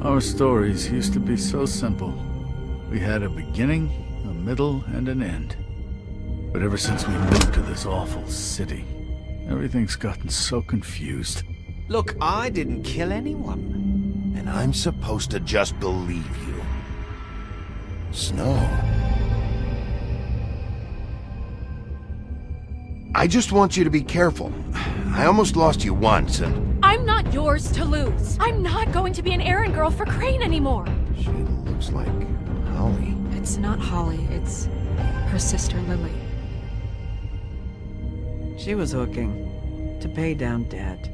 Our stories used to be so simple. We had a beginning, a middle, and an end. But ever since we moved to this awful city, everything's gotten so confused. Look, I didn't kill anyone. And I'm supposed to just believe you. Snow. I just want you to be careful. I almost lost you once, and... I'm not yours to lose. I'm not going to be an errand girl for Crane anymore. She looks like Holly. It's not Holly, it's her sister Lily. She was hooking to pay down debt.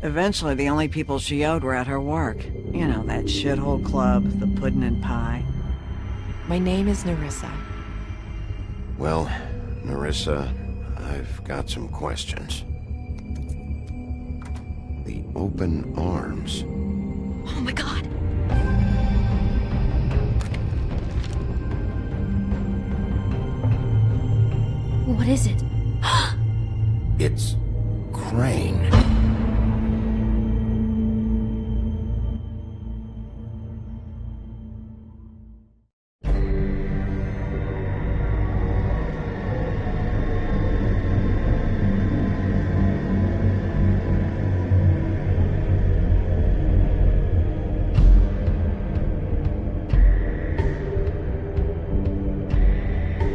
Eventually, the only people she owed were at her work. You know, that shithole club, the puddin' and pie. My name is Nerissa. Well, Nerissa, I've got some questions. The open arms. Oh my god. What is it? It's Crane.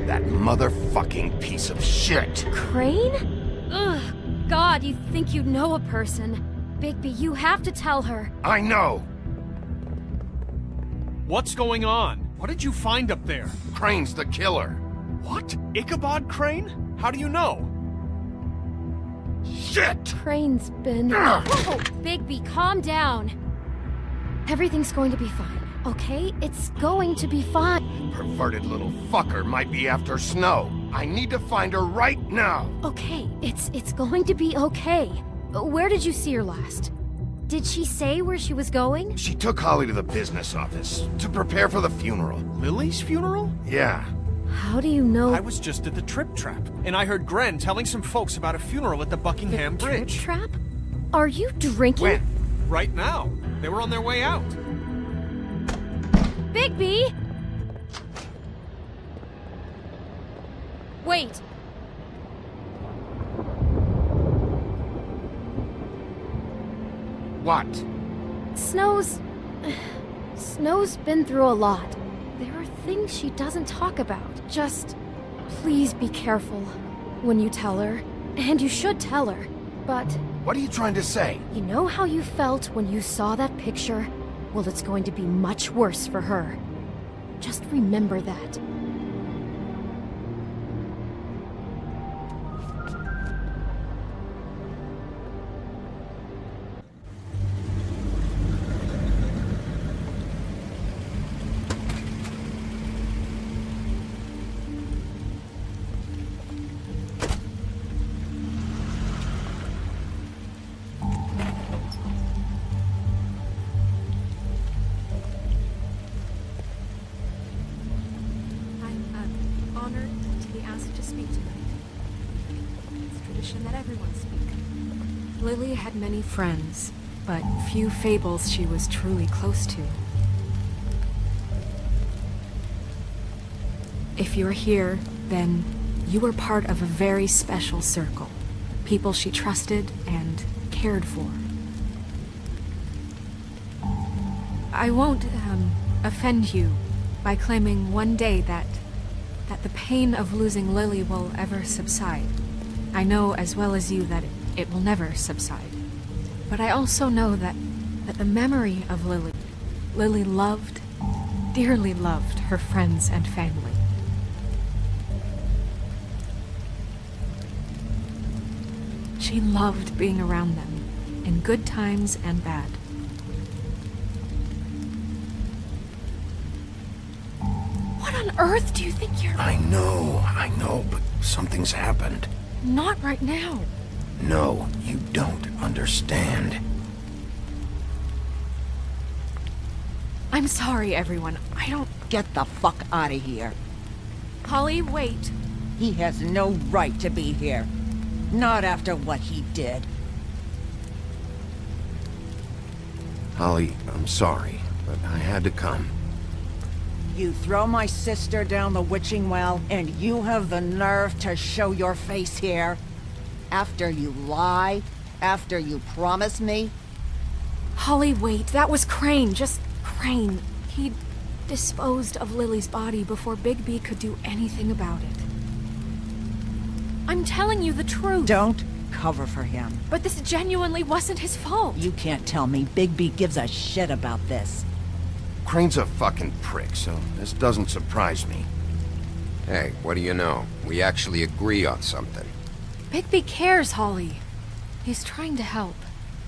That motherfucking piece of shit. Crane? Ugh. God, you think you know a person. Bigby, you have to tell her. I know. What's going on? What did you find up there? Crane's the killer. What? Ichabod Crane? How do you know? Shit! Crane's been... Whoa! Bigby, calm down. Everything's going to be fine, okay? It's going to be fine. Perverted little fucker might be after Snow. I need to find her right now. Okay, it's going to be okay. Where did you see her last? Did she say where she was going? She took Holly to the business office to prepare for the funeral. Lily's funeral? Yeah. How do you know? I was just at the Trip Trap, and I heard Gren telling some folks about a funeral at the Buckingham Bridge. Trip Trap? Are you drinking? When? Right now. They were on their way out. Bigby! Wait. What? Snow's been through a lot. There are things she doesn't talk about. Just please be careful when you tell her. And you should tell her. But What are you trying to say? you know how you felt when you saw that picture? Well, it's going to be much worse for her. Just remember that. I'm honored to be asked to speak tonight. It's tradition that everyone speak. Lily had many friends, but few fables she was truly close to. If you're here, then you were part of a very special circle. People she trusted and cared for. I won't, offend you by claiming one day that the pain of losing Lily will ever subside. I know as well as you that it will never subside. But I also know that the memory of Lily loved, dearly loved her friends and family. She loved being around them, in good times and bad. What on earth do you think you're... I know, but something's happened. Not right now. No, you don't understand. I'm sorry, everyone. I don't... Get the fuck out of here. Holly, wait. He has no right to be here. Not after what he did. Holly, I'm sorry. but I had to come. You throw my sister down the witching well, and you have the nerve to show your face here? After you lie? After you promise me? Holly, wait. That was Crane. Just Crane. He disposed of Lily's body before Bigby could do anything about it. I'm telling you the truth. Don't cover for him. But this genuinely wasn't his fault. You can't tell me Bigby gives a shit about this. Crane's a fucking prick, so this doesn't surprise me. Hey, what do you know? We actually agree on something. Bigby cares, Holly. He's trying to help.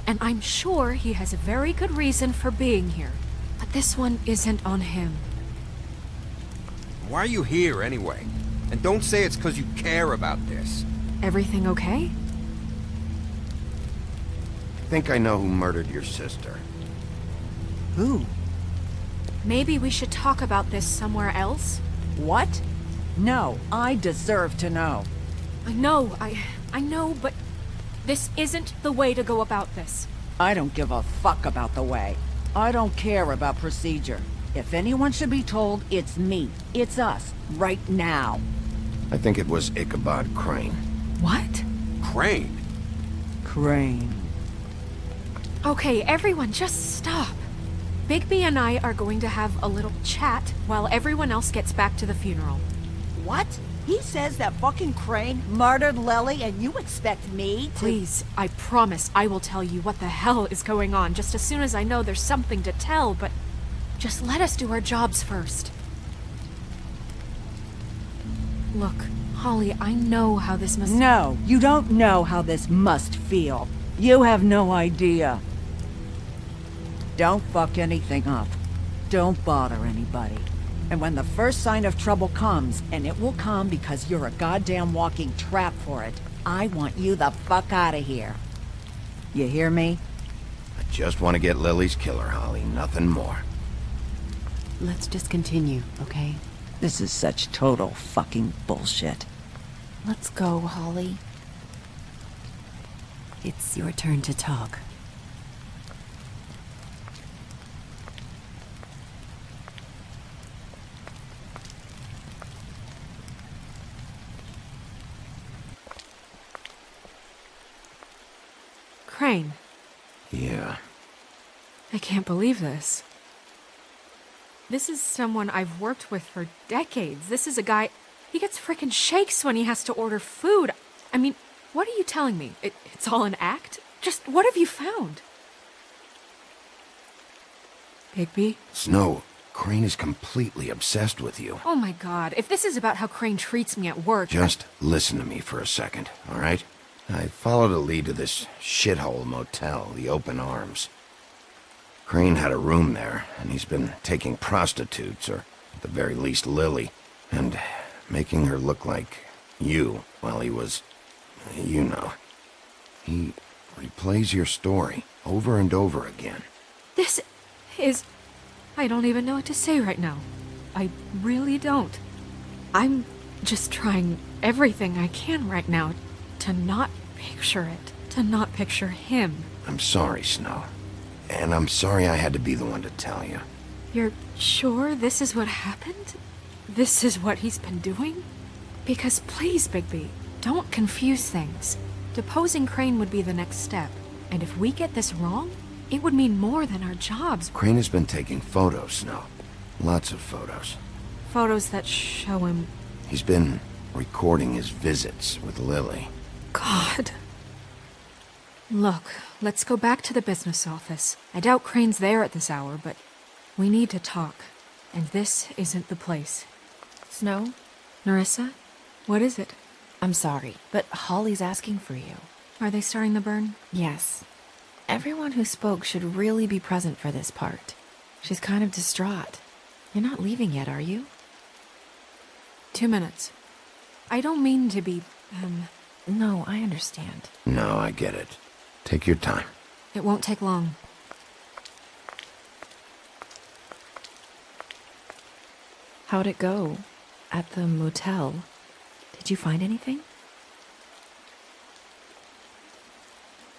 And I'm sure he has a very good reason for being here. But this one isn't on him. Why are you here anyway? And don't say it's because you care about this. Everything okay? I think I know who murdered your sister. Who? Maybe we should talk about this somewhere else? What? No, I deserve to know. I know, but this isn't the way to go about this. I don't give a fuck about the way. I don't care about procedure. If anyone should be told, it's me. It's us. Right now. I think it was Ichabod Crane. What? Crane? Crane. Okay, everyone, just stop. Bigby and I are going to have a little chat while everyone else gets back to the funeral. What? He says that fucking Crane murdered Lily and you expect me to— Please, I promise I will tell you what the hell is going on just as soon as I know there's something to tell, but just let us do our jobs first. Look, Holly, I know how this must— No, you don't know how this must feel. You have no idea. Don't fuck anything up. Don't bother anybody. And when the first sign of trouble comes, and it will come because you're a goddamn walking trap for it, I want you the fuck out of here. You hear me? I just want to get Lily's killer, Holly, nothing more. Let's just continue, okay? This is such total fucking bullshit. Let's go, Holly. It's your turn to talk. Crane. Yeah. I can't believe this. This is someone I've worked with for decades. This is a guy... He gets frickin' shakes when he has to order food. I mean, what are you telling me? It's all an act? Just what have you found? Bigby? Snow, Crane is completely obsessed with you. Oh my god, if this is about how Crane treats me at work... Just listen to me for a second, all right? I followed a lead to this shithole motel, the Open Arms. Crane had a room there, and he's been taking prostitutes, or at the very least Lily, and making her look like you while he was, you know. He replays your story over and over again. This is... I don't even know what to say right now. I really don't. I'm just trying everything I can right now to not picture it. To not picture him. I'm sorry, Snow. And I'm sorry I had to be the one to tell you. You're sure this is what happened? This is what he's been doing? Because please, Bigby, don't confuse things. Deposing Crane would be the next step. And if we get this wrong, it would mean more than our jobs. Crane has been taking photos, Snow. Lots of photos. Photos that show him... He's been recording his visits with Lily. God. Look, let's go back to the business office. I doubt Crane's there at this hour, but we need to talk. And this isn't the place. Snow? Nerissa? What is it? I'm sorry, but Holly's asking for you. Are they starting the burn? Yes. Everyone who spoke should really be present for this part. She's kind of distraught. You're not leaving yet, are you? 2 minutes. I don't mean to be, No, I understand. No, I get it. Take your time. It won't take long. How'd it go? At the motel? Did you find anything?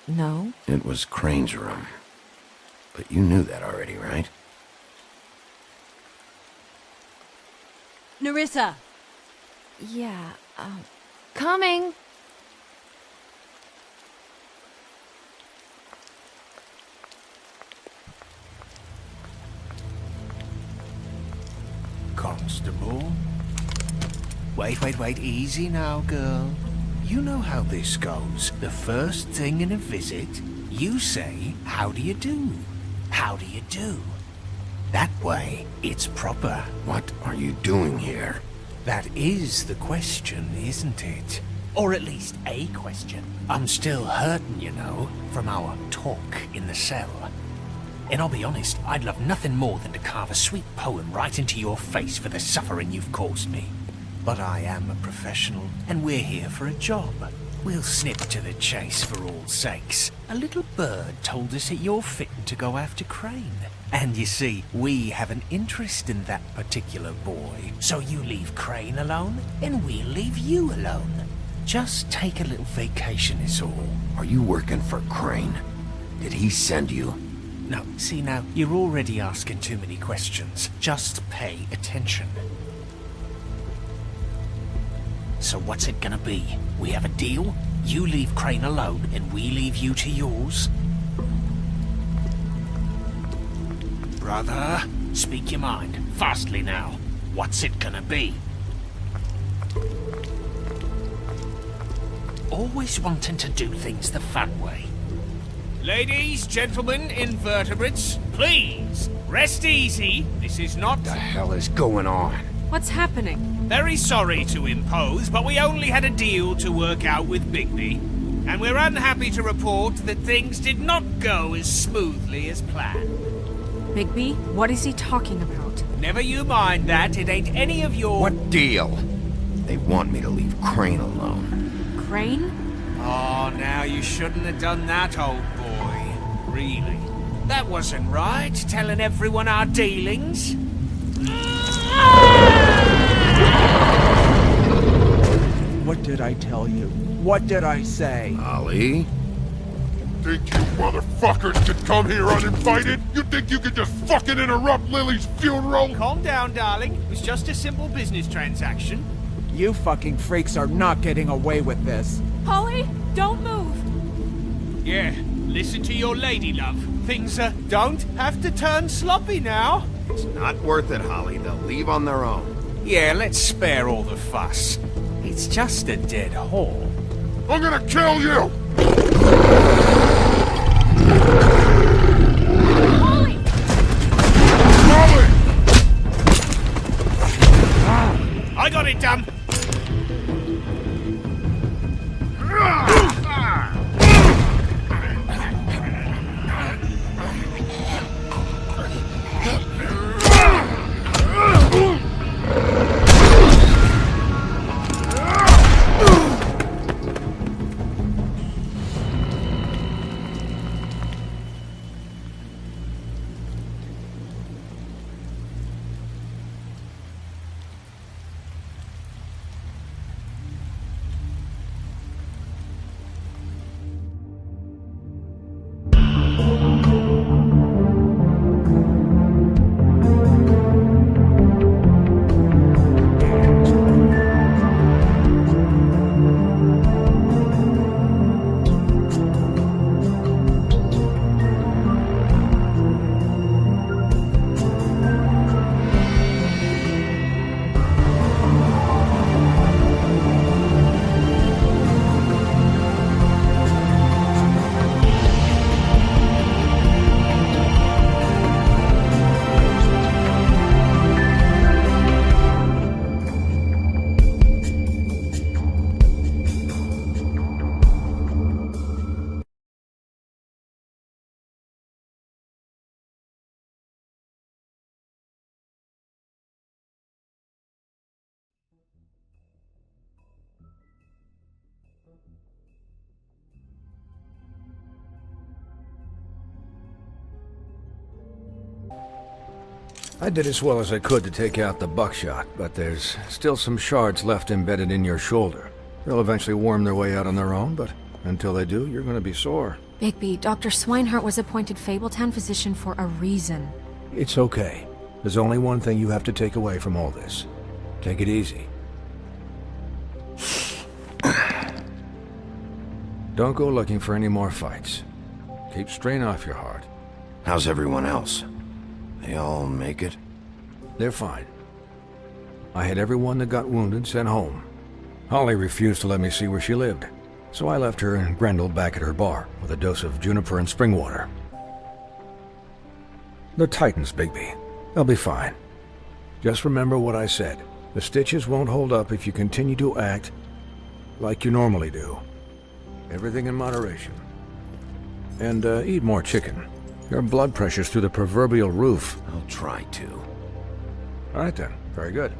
No? It was Crane's room. But you knew that already, right? Clarissa! Yeah, Coming! Constable? Wait, easy now, girl. You know how this goes. The first thing in a visit, you say, how do you do? How do you do? That way, it's proper. What are you doing here? That is the question, isn't it? Or at least a question. I'm still hurting, you know, from our talk in the cell. And I'll be honest, I'd love nothing more than to carve a sweet poem right into your face for the suffering you've caused me. But I am a professional, and we're here for a job. We'll snip to the chase for all sakes. A little bird told us that you're fitting to go after Crane. And you see, we have an interest in that particular boy. So you leave Crane alone, and we'll leave you alone. Just take a little vacation is all. Are you working for Crane? Did he send you? No, see now, you're already asking too many questions. Just pay attention. So what's it gonna be? We have a deal? You leave Crane alone, and we leave you to yours? Brother, speak your mind. Fastly now. What's it gonna be? Always wanting to do things the fun way. Ladies, gentlemen, invertebrates, please, rest easy. This is not... What the hell is going on? What's happening? Very sorry to impose, but we only had a deal to work out with Bigby. And we're unhappy to report that things did not go as smoothly as planned. Bigby, what is he talking about? Never you mind that, it ain't any of your... What deal? They want me to leave Crane alone. Crane? Oh, now you shouldn't have done that, old boy. Really. That wasn't right, telling everyone our dealings. What did I tell you? What did I say? Ollie? Think you motherfuckers could come here uninvited? You think you could just fucking interrupt Lily's funeral? Calm down, darling. It was just a simple business transaction. You fucking freaks are not getting away with this. Polly, don't move! Yeah, listen to your lady, love. Things, don't have to turn sloppy now. It's not worth it, Holly. They'll leave on their own. Yeah, let's spare all the fuss. It's just a dead hole. I'm gonna kill you! Polly! Holly! I got it done. I did as well as I could to take out the buckshot, but there's still some shards left embedded in your shoulder. They'll eventually worm their way out on their own, but until they do, you're gonna be sore. Bigby, Dr. Swinehart was appointed Fabletown physician for a reason. It's okay. There's only one thing you have to take away from all this. Take it easy. Don't go looking for any more fights. Keep strain off your heart. How's everyone else? They all make it? They're fine. I had everyone that got wounded sent home. Holly refused to let me see where she lived, so I left her and Grendel back at her bar with a dose of juniper and spring water. They're Titans, Bigby. They'll be fine. Just remember what I said. The stitches won't hold up if you continue to act like you normally do. Everything in moderation. And eat more chicken. Your blood pressure's through the proverbial roof. I'll try to. All right then. Very good.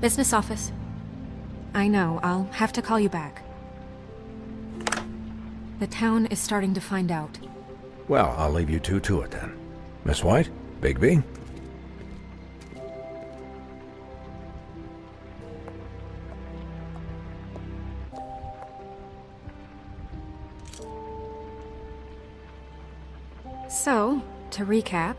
Business office. I know, I'll have to call you back. The town is starting to find out. Well, I'll leave you two to it then. Miss White, Bigby. So, to recap...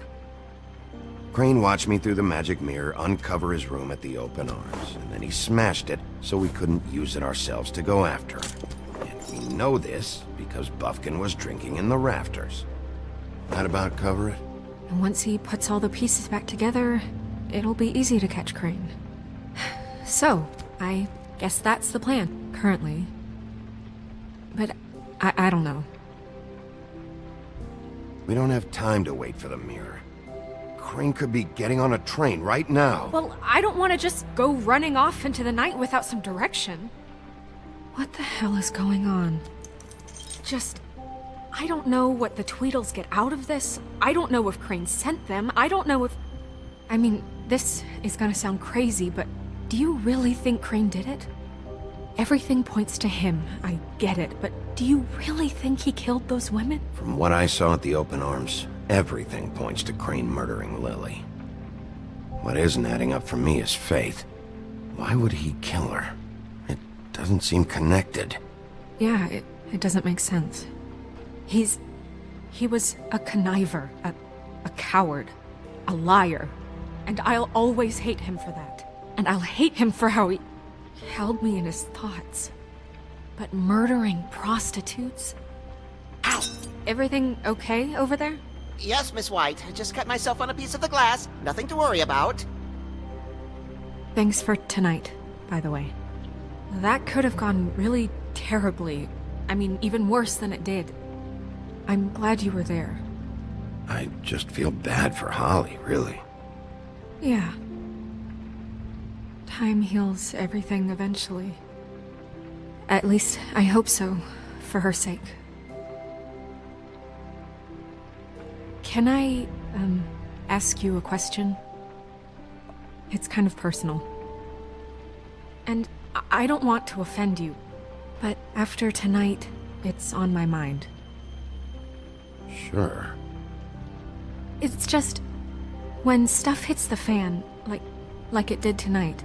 Crane watched me through the magic mirror uncover his room at the open arms, and then he smashed it so we couldn't use it ourselves to go after him. And we know this because Buffkin was drinking in the rafters. That about cover it? And once he puts all the pieces back together, it'll be easy to catch Crane. So, I guess that's the plan, currently. But I don't know. We don't have time to wait for the mirror. Crane could be getting on a train right now. Well, I don't want to just go running off into the night without some direction. What the hell is going on? I don't know what the Tweedles get out of this. I don't know if Crane sent them. I don't know if... I mean, this is gonna sound crazy, but do you really think Crane did it? Everything points to him, I get it, but do you really think he killed those women? From what I saw at the open arms, everything points to Crane murdering Lily. What isn't adding up for me is Faith. Why would he kill her? It doesn't seem connected. Yeah, it doesn't make sense. He was a conniver, a coward, a liar. And I'll always hate him for that. And I'll hate him for how he held me in his thoughts. But murdering prostitutes? Ow! Everything okay over there? Yes, Miss White. I just cut myself on a piece of the glass. Nothing to worry about. Thanks for tonight, by the way. That could have gone really terribly. I mean, even worse than it did. I'm glad you were there. I just feel bad for Holly, really. Yeah. Time heals everything eventually. At least, I hope so, for her sake. Can I, ask you a question? It's kind of personal. And I don't want to offend you, but after tonight, it's on my mind. Sure. It's just, when stuff hits the fan, like it did tonight,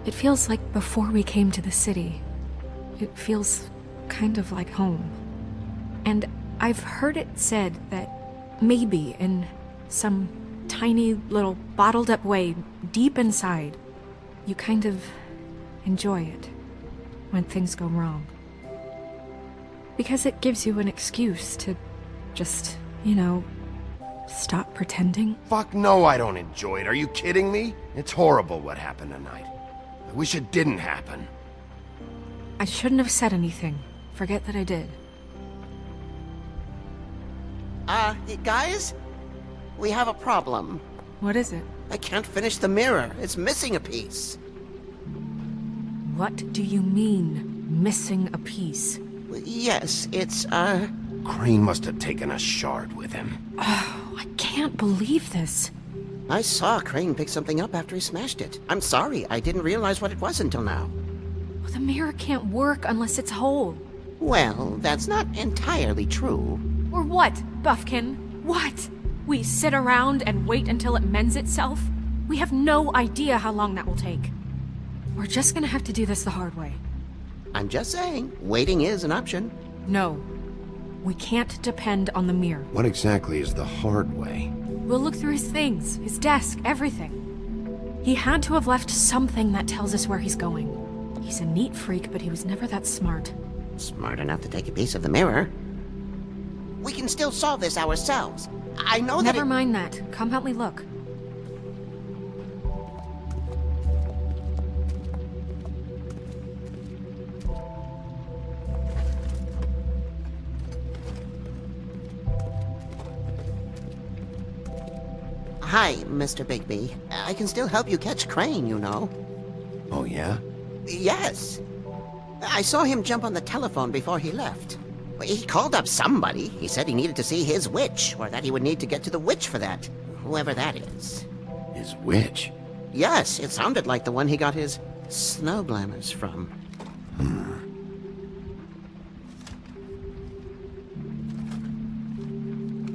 it feels like before we came to the city. It feels kind of like home. And I've heard it said that maybe in some tiny little bottled up way deep inside, you kind of enjoy it when things go wrong. Because it gives you an excuse to just, stop pretending. Fuck no, I don't enjoy it. Are you kidding me? It's horrible what happened tonight. I wish it didn't happen. I shouldn't have said anything. Forget that I did. Guys? We have a problem. What is it? I can't finish the mirror. It's missing a piece. What do you mean, missing a piece? Yes, it's, Crane must have taken a shard with him. Oh, I can't believe this. I saw Crane pick something up after he smashed it. I'm sorry, I didn't realize what it was until now. Well, the mirror can't work unless it's whole. Well, that's not entirely true. Or what, Buffkin? What? We sit around and wait until it mends itself? We have no idea how long that will take. We're just gonna have to do this the hard way. I'm just saying, waiting is an option. No. We can't depend on the mirror. What exactly is the hard way? We'll look through his things, his desk, everything. He had to have left something that tells us where he's going. He's a neat freak, but he was never that smart. Smart enough to take a piece of the mirror. We can still solve this ourselves. I know that Never mind that. Come help me look. Hi, Mr. Bigby. I can still help you catch Crane, you know. Oh, yeah? Yes. I saw him jump on the telephone before he left. He called up somebody. He said he needed to see his witch, or that he would need to get to the witch for that. Whoever that is. His witch? Yes, it sounded like the one he got his snow glamours from.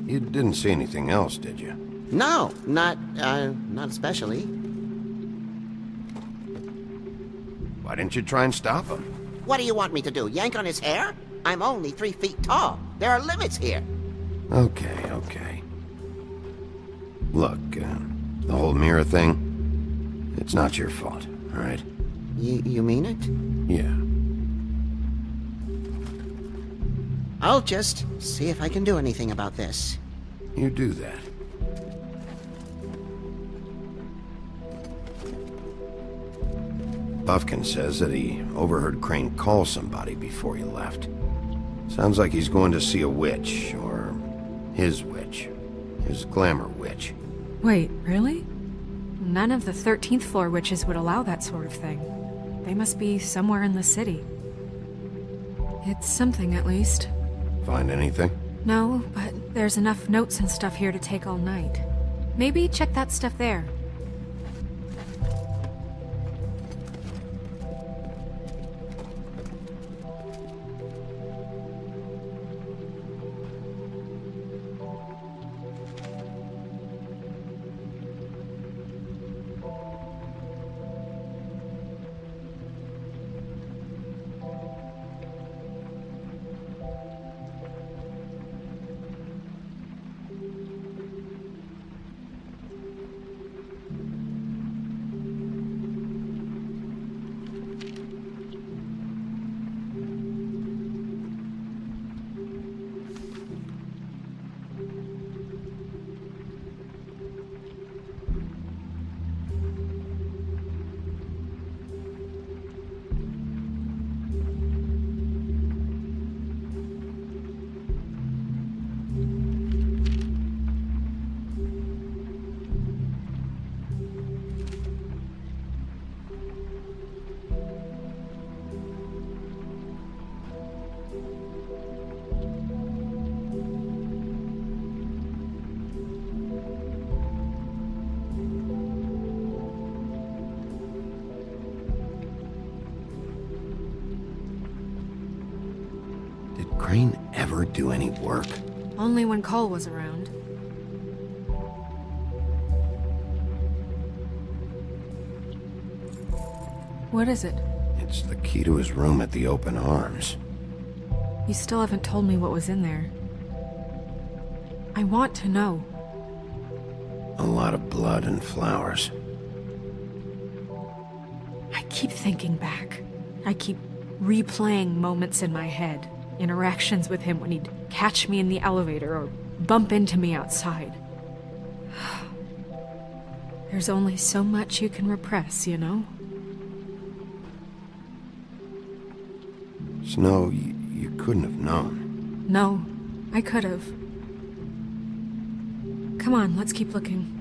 You didn't see anything else, did you? No, not especially. Why didn't you try and stop him? What do you want me to do, yank on his hair? I'm only 3 feet tall. There are limits here. Okay. Look, the whole mirror thing, it's not your fault, all right? You mean it? Yeah. I'll just see if I can do anything about this. You do that. Buffkin says that he overheard Crane call somebody before he left. Sounds like he's going to see a witch, or his witch. His glamour witch. Wait, really? None of the 13th floor witches would allow that sort of thing. They must be somewhere in the city. It's something, at least. Find anything? No, but there's enough notes and stuff here to take all night. Maybe check that stuff there. Crane ever do any work? Only when Cole was around. What is it? It's the key to his room at the Open Arms. You still haven't told me what was in there. I want to know. A lot of blood and flowers. I keep thinking back. I keep replaying moments in my head. Interactions with him when he'd catch me in the elevator or bump into me outside. There's only so much you can repress, you know? Snow, you couldn't have known. No, I could have. Come on, let's keep looking.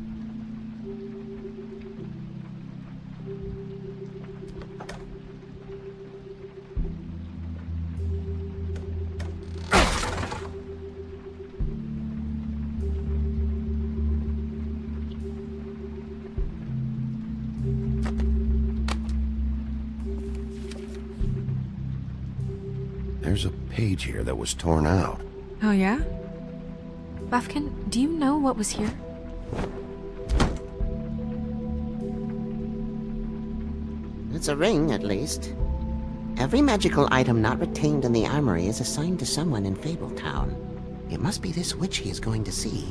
There's a page here that was torn out. Oh, yeah? Buffkin, do you know what was here? It's a ring, at least. Every magical item not retained in the armory is assigned to someone in Fabletown. It must be this witch he is going to see.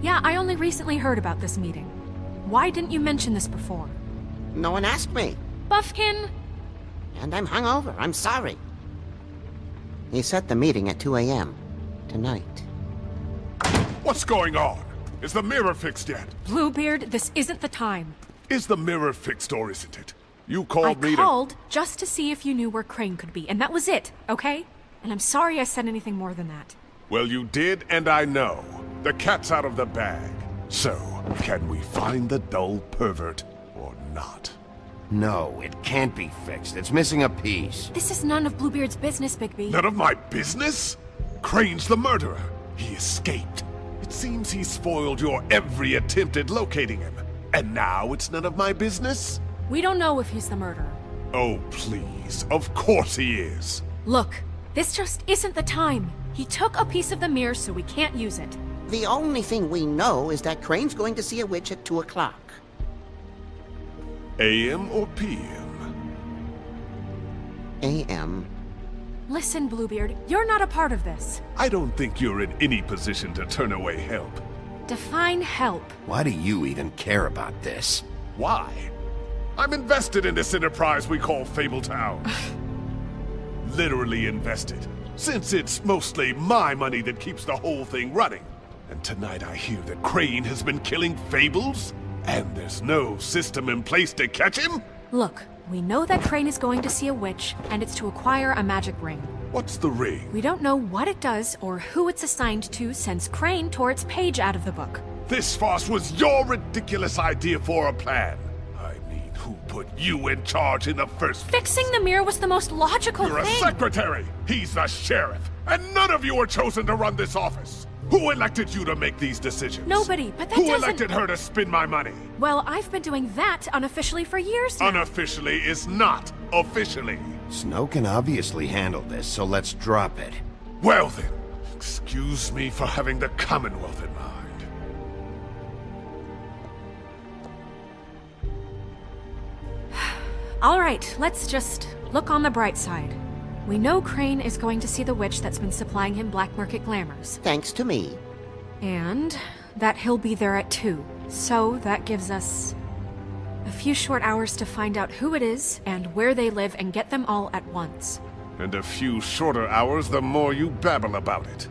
Yeah, I only recently heard about this meeting. Why didn't you mention this before? No one asked me. Buffkin! And I'm hungover. I'm sorry. He set the meeting at 2 a.m. tonight. What's going on? Is the mirror fixed yet? Bluebeard, this isn't the time. Is the mirror fixed or isn't it? You I called me called just to see if you knew where Crane could be, and that was it, okay? And I'm sorry I said anything more than that. Well, you did, and I know. The cat's out of the bag. So, can we find the dull pervert or not? No, it can't be fixed. It's missing a piece. This is none of Bluebeard's business, Bigby. None of my business? Crane's the murderer. He escaped. It seems he spoiled your every attempt at locating him. And now it's none of my business? We don't know if he's the murderer. Oh, please. Of course he is. Look, this just isn't the time. He took a piece of the mirror, so we can't use it. The only thing we know is that Crane's going to see a witch at 2 o'clock. AM or PM? AM. Listen, Bluebeard, you're not a part of this. I don't think you're in any position to turn away help. Define help. Why do you even care about this? Why? I'm invested in this enterprise we call Fabletown. Literally invested. Since it's mostly my money that keeps the whole thing running. And tonight I hear that Crane has been killing Fables? And there's no system in place to catch him? Look, we know that Crane is going to see a witch, and it's to acquire a magic ring. What's the ring? We don't know what it does or who it's assigned to since Crane tore its page out of the book. This farce was your ridiculous idea for a plan. I mean, who put you in charge in the first place? Fixing the mirror was the most logical You're thing. a secretary! He's the sheriff! And none of you were chosen to run this office! Who elected you to make these decisions? Nobody, but that Who doesn't... elected her to spend my money? Well, I've been doing that unofficially for years now. Unofficially is not officially. Snow can obviously handle this, so let's drop it. Well then, excuse me for having the Commonwealth in mind. All right, let's just look on the bright side. We know Crane is going to see the witch that's been supplying him black market glamours. Thanks to me. And that he'll be there at 2. So that gives us a few short hours to find out who it is and where they live and get them all at once. And a few shorter hours the more you babble about it.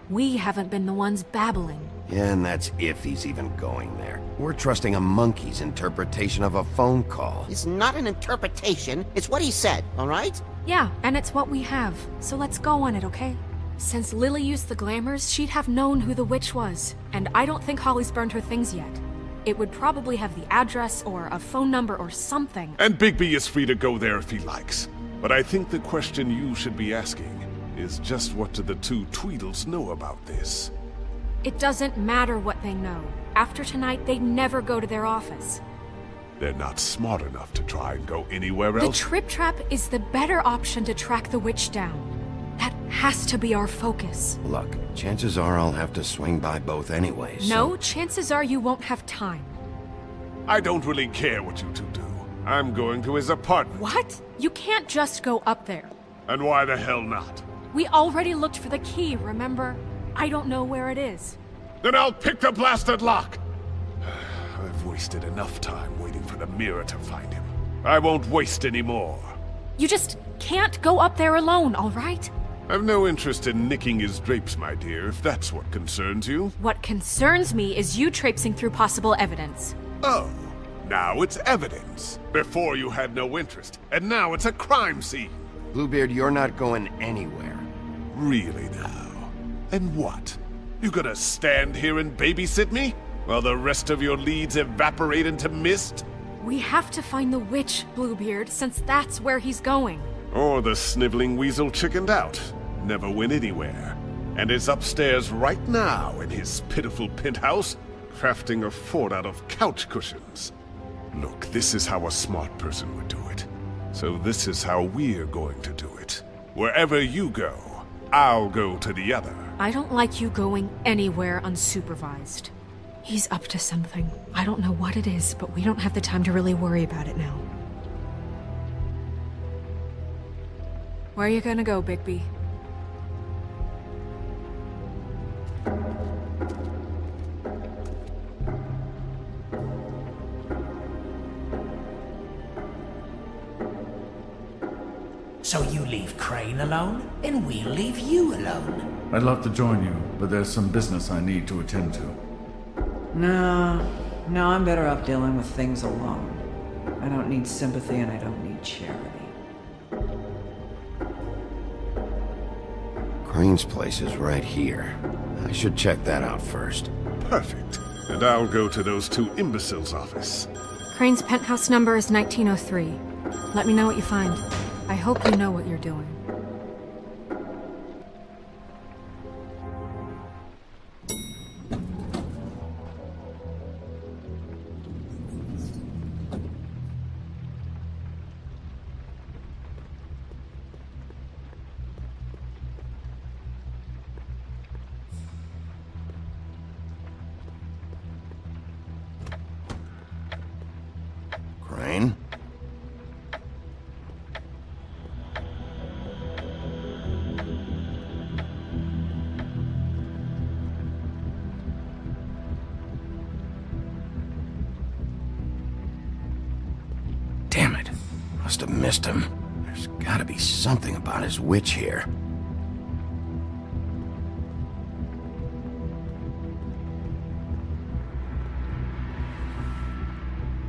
We haven't been the ones babbling. Yeah, and that's if he's even going there. We're trusting a monkey's interpretation of a phone call. It's not an interpretation, it's what he said, alright? Yeah, and it's what we have. So let's go on it, okay? Since Lily used the glamours, she'd have known who the witch was. And I don't think Holly's burned her things yet. It would probably have the address or a phone number or something. And Bigby is free to go there if he likes. But I think the question you should be asking is just what do the two Tweedles know about this? It doesn't matter what they know. After tonight, they'd never go to their office. They're not smart enough to try and go anywhere The else. Trip Trap is the better option to track the witch down. That has to be our focus. Look, chances are I'll have to swing by both anyways. No, chances are you won't have time. I don't really care what you two do. I'm going to his apartment. What? You can't just go up there. And why the hell not? We already looked for the key, remember? I don't know where it is. Then I'll pick the blasted lock! I've wasted enough time waiting for the mirror to find him. I won't waste any more. You just can't go up there alone, all right? I've no interest in nicking his drapes, my dear, if that's what concerns you. What concerns me is you traipsing through possible evidence. Oh, now it's evidence. Before you had no interest, and now it's a crime scene. Bluebeard, you're not going anywhere. Really now? And what? You gonna stand here and babysit me? While the rest of your leads evaporate into mist? We have to find the witch, Bluebeard, since that's where he's going. Or the sniveling weasel chickened out. Never went anywhere. And is upstairs right now in his pitiful penthouse, crafting a fort out of couch cushions. Look, this is how a smart person would do it. So this is how we're going to do it. Wherever you go, I'll go to the other. I don't like you going anywhere unsupervised. He's up to something. I don't know what it is, but we don't have the time to really worry about it now. Where are you gonna go, Bigby? So you leave Crane alone, and we'll leave you alone. I'd love to join you, but there's some business I need to attend to. No, I'm better off dealing with things alone. I don't need sympathy and I don't need charity. Crane's place is right here. I should check that out first. Perfect. And I'll go to those two imbeciles' office. Crane's penthouse number is 1903. Let me know what you find. I hope you know what you're doing. Crane? Damn it. Must have missed him. There's gotta be something about his witch here.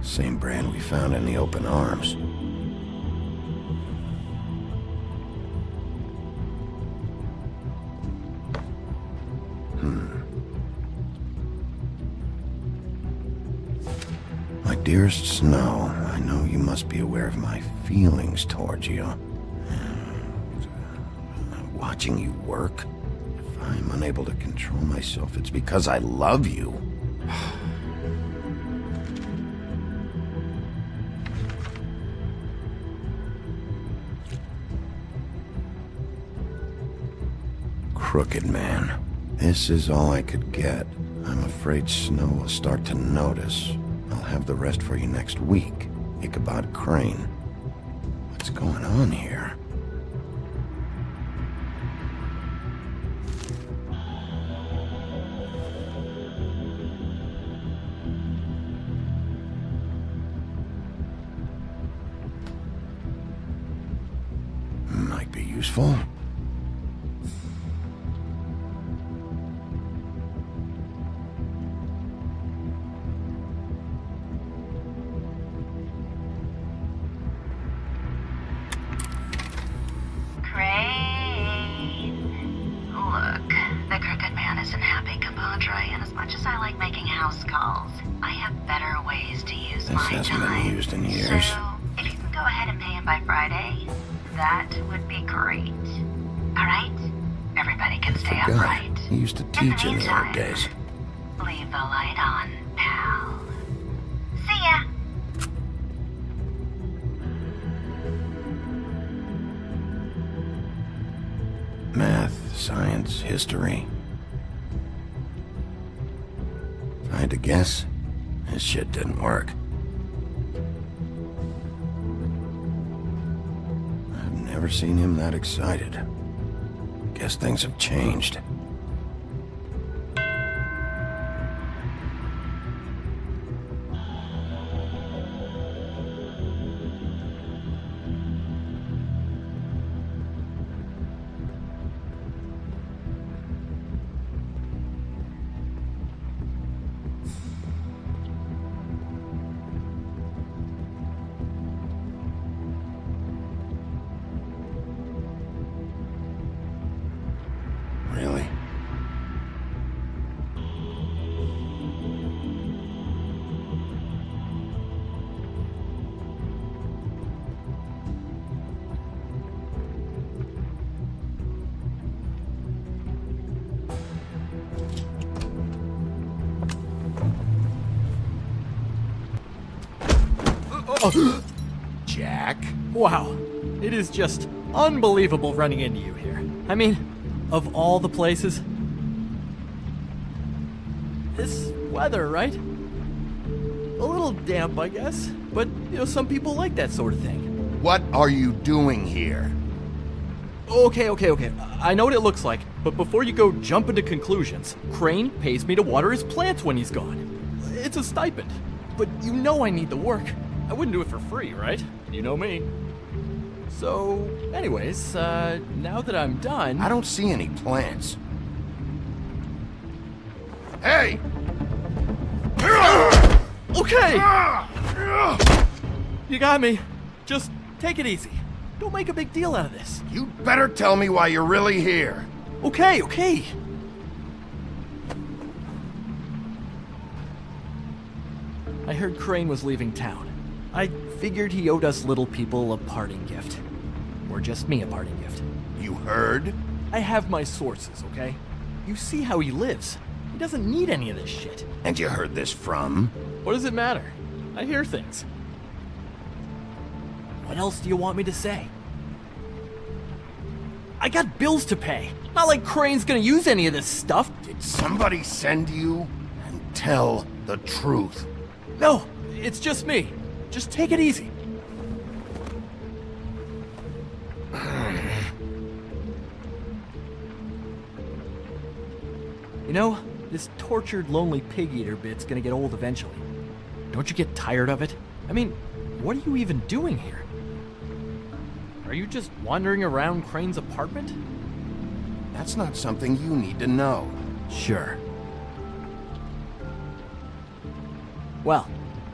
Same brand we found in the open arms. My dearest Snow, I know you must be aware of my feelings towards you. Watching you work, if I'm unable to control myself, it's because I love you. Crooked man. This is all I could get. I'm afraid Snow will start to notice. I'll have the rest for you next week. Ichabod Crane. What's going on here? Might be useful. He used to teach in the old days. Leave the light on, pal. See ya! Math, science, history. If I had to guess, his shit didn't work. I've never seen him that excited. Guess things have changed. Really? Jack? Wow. It is just unbelievable running into you here. I mean, of all the places. This weather, right? A little damp, I guess. But, some people like that sort of thing. What are you doing here? Okay. I know what it looks like, but before you go jumping to conclusions, Crane pays me to water his plants when he's gone. It's a stipend. But I need the work. I wouldn't do it for free, right? You know me. So, anyways, now that I'm done... I don't see any plants. Hey! Okay! You got me. Just take it easy. Don't make a big deal out of this. You better tell me why you're really here. Okay, okay. I heard Crane was leaving town. I figured he owed us little people a parting gift. Or just me a parting gift. You heard? I have my sources, okay? You see how he lives. He doesn't need any of this shit. And you heard this from? What does it matter? I hear things. What else do you want me to say? I got bills to pay. Not like Crane's gonna use any of this stuff. Did somebody send you? And tell the truth. No, it's just me. Just take it easy. You know, this tortured, lonely pig-eater bit's gonna get old eventually. Don't you get tired of it? I mean, what are you even doing here? Are you just wandering around Crane's apartment? That's not something you need to know. Sure. Well,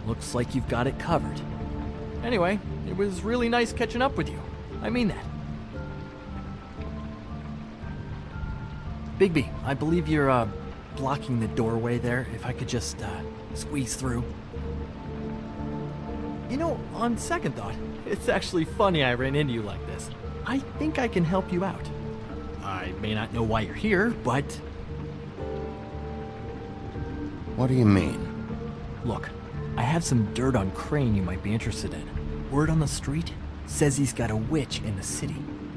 looks like you've got it covered. Anyway, it was really nice catching up with you. I mean that. Bigby, I believe you're, blocking the doorway there. If I could just, squeeze through. You know, on second thought, it's actually funny I ran into you like this. I think I can help you out. I may not know why you're here, but... What do you mean? Look, I have some dirt on Crane you might be interested in. Word on the street says he's got a witch in the city.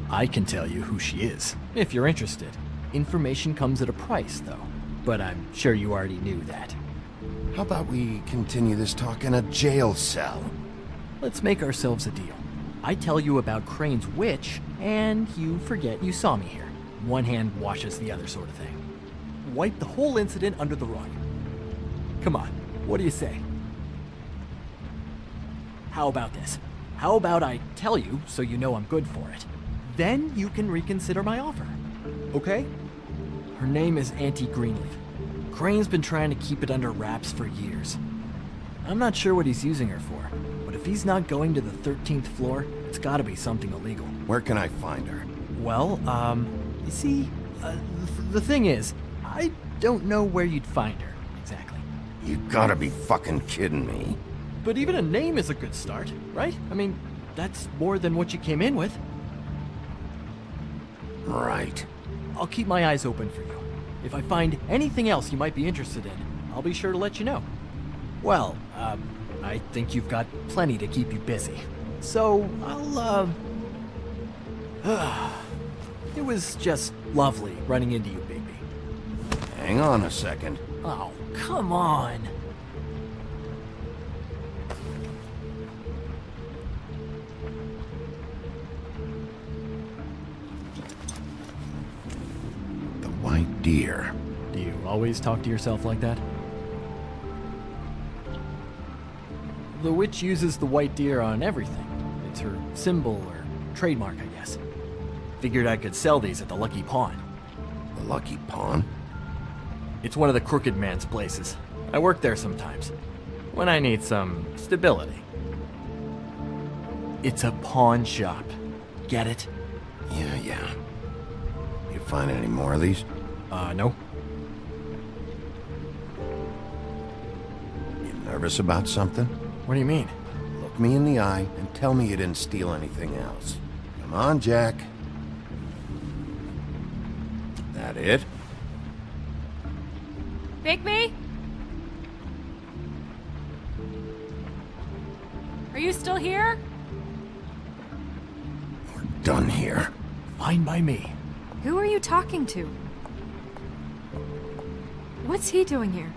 I can tell you who she is, if you're interested. Information comes at a price, though. But I'm sure you already knew that. How about we continue this talk in a jail cell? Let's make ourselves a deal. I tell you about Crane's witch, and you forget you saw me here. One hand washes the other sort of thing. Wipe the whole incident under the rug. Come on, what do you say? How about this? How about I tell you so you know I'm good for it? Then you can reconsider my offer. Okay? Her name is Auntie Greenleaf. Crane's been trying to keep it under wraps for years. I'm not sure what he's using her for, but if he's not going to the 13th floor, it's gotta be something illegal. Where can I find her? Well, you see, the thing is, I don't know where you'd find her, exactly. You gotta be fucking kidding me. But even a name is a good start, right? I mean, that's more than what you came in with. Right. I'll keep my eyes open for you. If I find anything else you might be interested in, I'll be sure to let you know. Well, I think you've got plenty to keep you busy. So, it was just lovely running into you, Bigby. Hang on a second. Oh, come on. White deer. Do you always talk to yourself like that? The witch uses the white deer on everything. It's her symbol or trademark, I guess. Figured I could sell these at the Lucky Pawn. The Lucky Pawn? It's one of the crooked man's places. I work there sometimes, when I need some stability. It's a pawn shop. Get it? Yeah. You find any more of these? No. You nervous about something? What do you mean? Look me in the eye and tell me you didn't steal anything else. Come on, Jack. That it? Bigby? Are you still here? We're done here. Fine by me. Who are you talking to? What's he doing here?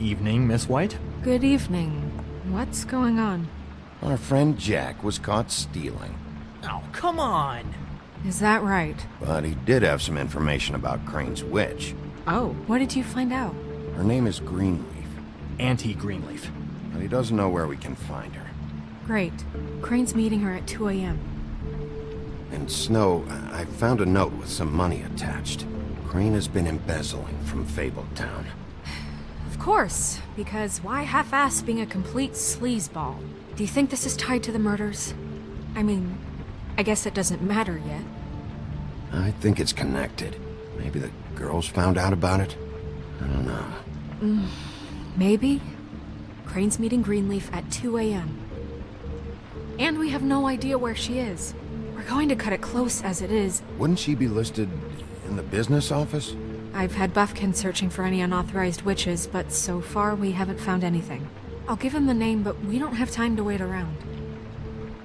Evening, Miss White. Good evening. What's going on? Our friend Jack was caught stealing. Oh, come on! Is that right? But he did have some information about Crane's witch. Oh, what did you find out? Her name is Greenleaf. Auntie Greenleaf. But he doesn't know where we can find her. Great. Crane's meeting her at 2 a.m. And Snow, I found a note with some money attached. Crane has been embezzling from Fabletown. Of course, because why half-ass being a complete sleazeball? Do you think this is tied to the murders? I mean, I guess it doesn't matter yet. I think it's connected. Maybe the girls found out about it? I don't know. Maybe? Crane's meeting Greenleaf at 2 a.m. And we have no idea where she is. We're going to cut it close as it is. Wouldn't she be listed in the business office? I've had Buffkin searching for any unauthorized witches, but so far we haven't found anything. I'll give him the name, but we don't have time to wait around.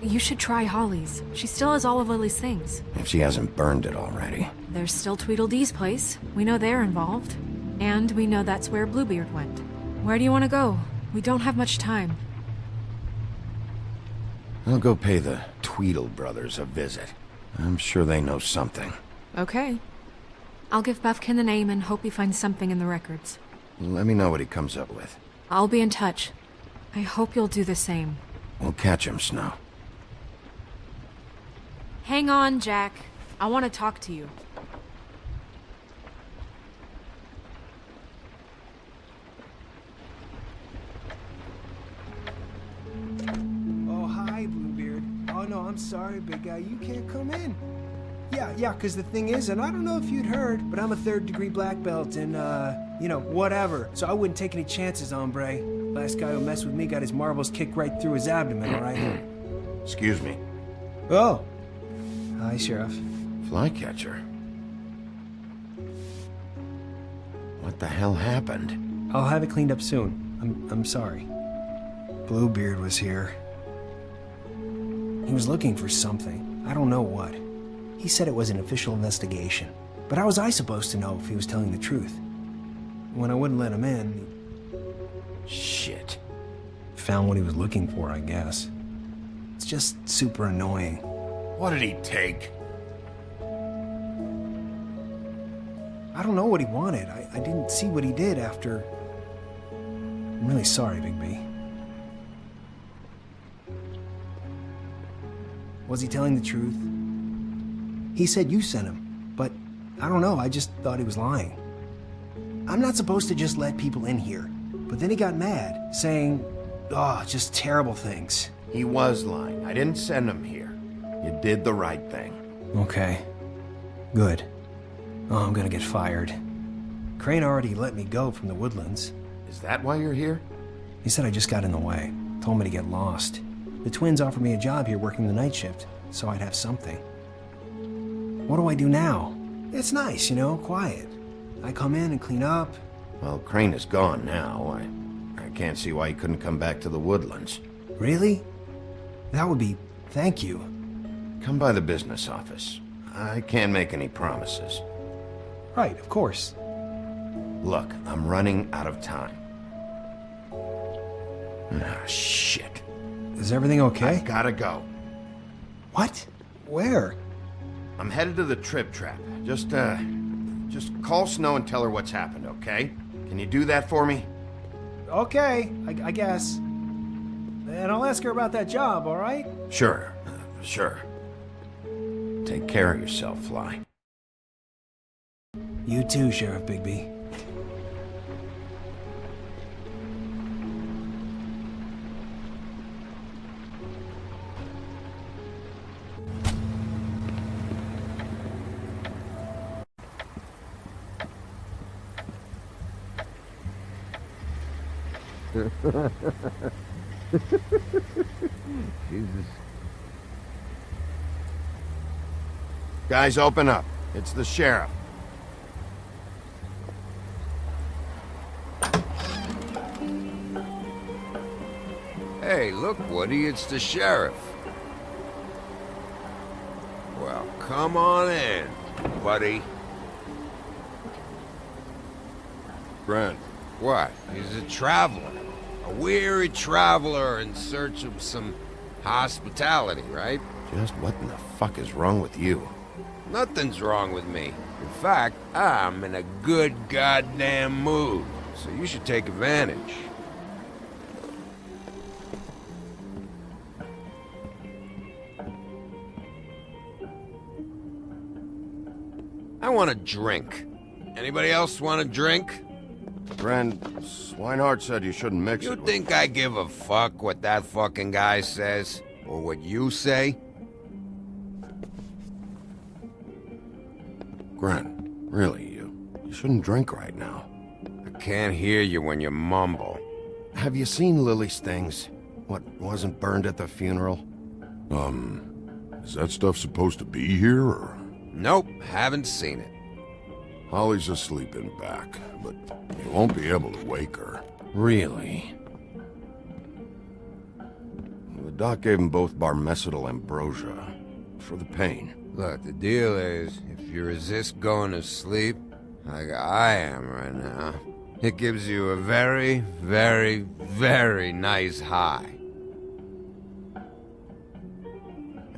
You should try Holly's. She still has all of Lily's things. If she hasn't burned it already. There's still Tweedledee's place. We know they're involved. And we know that's where Bluebeard went. Where do you want to go? We don't have much time. I'll go pay the Tweedle brothers a visit. I'm sure they know something. Okay. I'll give Buffkin the name and hope he finds something in the records. Let me know what he comes up with. I'll be in touch. I hope you'll do the same. We'll catch him, Snow. Hang on, Jack. I want to talk to you. Oh, hi, Bluebeard. Oh, no, I'm sorry, big guy. You can't come in. Yeah, because the thing is, and I don't know if you'd heard, but I'm a third-degree black belt and, whatever. So I wouldn't take any chances, hombre. Last guy who messed with me got his marbles kicked right through his abdomen, all right? Excuse me. Oh. Hi, Sheriff. Flycatcher. What the hell happened? I'll have it cleaned up soon. I'm sorry. Bluebeard was here. He was looking for something. I don't know what. He said it was an official investigation. But how was I supposed to know if he was telling the truth? When I wouldn't let him in... Shit. Found what he was looking for, I guess. It's just super annoying. What did he take? I don't know what he wanted. I didn't see what he did after... I'm really sorry, Big B. Was he telling the truth? He said you sent him, but I don't know, I just thought he was lying. I'm not supposed to just let people in here, but then he got mad, saying, just terrible things. He was lying. I didn't send him here. You did the right thing. Okay. Good. Oh, I'm gonna get fired. Crane already let me go from the Woodlands. Is that why you're here? He said I just got in the way. Told me to get lost. The twins offered me a job here working the night shift, so I'd have something. What do I do now? It's nice, quiet. I come in and clean up. Well, Crane is gone now. I can't see why he couldn't come back to the Woodlands. Really? That would be... thank you. Come by the business office. I can't make any promises. Right, of course. Look, I'm running out of time. Ah, shit. Is everything okay? I gotta go. What? Where? I'm headed to the Trip Trap. Just call Snow and tell her what's happened, okay? Can you do that for me? Okay, I guess. And I'll ask her about that job, all right? Sure. Take care of yourself, Fly. You too, Sheriff Bigby. Jesus. Guys, open up. It's the sheriff. Hey, look, Woody, it's the sheriff. Well, come on in, buddy. Brent. What? He's a traveler. A weary traveler in search of some hospitality, right? Just what in the fuck is wrong with you? Nothing's wrong with me. In fact, I'm in a good goddamn mood. So you should take advantage. I want a drink. Anybody else want a drink? Gren, Swinehart said you shouldn't mix You it with... think I give a fuck what that fucking guy says? Or what you say? Gren, really, you shouldn't drink right now. I can't hear you when you mumble. Have you seen Lily's things? What wasn't burned at the funeral? Is that stuff supposed to be here, or...? Nope, haven't seen it. Holly's asleep in back, but you won't be able to wake her. Really? The doc gave them both barmecidal ambrosia for the pain. Look, the deal is, if you resist going to sleep, like I am right now, it gives you a very, very, very nice high.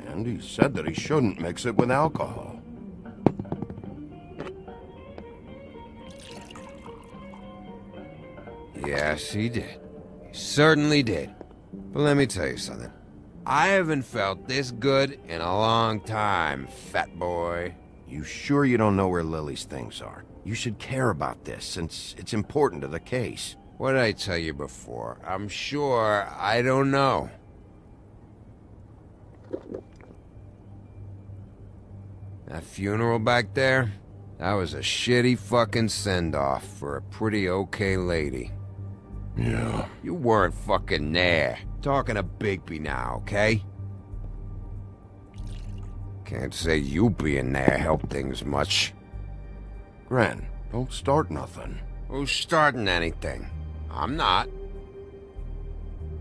And he said that he shouldn't mix it with alcohol. Yes, he did. He certainly did. But let me tell you something. I haven't felt this good in a long time, fat boy. You sure you don't know where Lily's things are? You should care about this, since it's important to the case. What did I tell you before? I'm sure I don't know. That funeral back there? That was a shitty fucking send-off for a pretty okay lady. Yeah. You weren't fucking there. Talking to Bigby now, okay? Can't say you being there helped things much. Gren, don't start nothing. Who's starting anything? I'm not.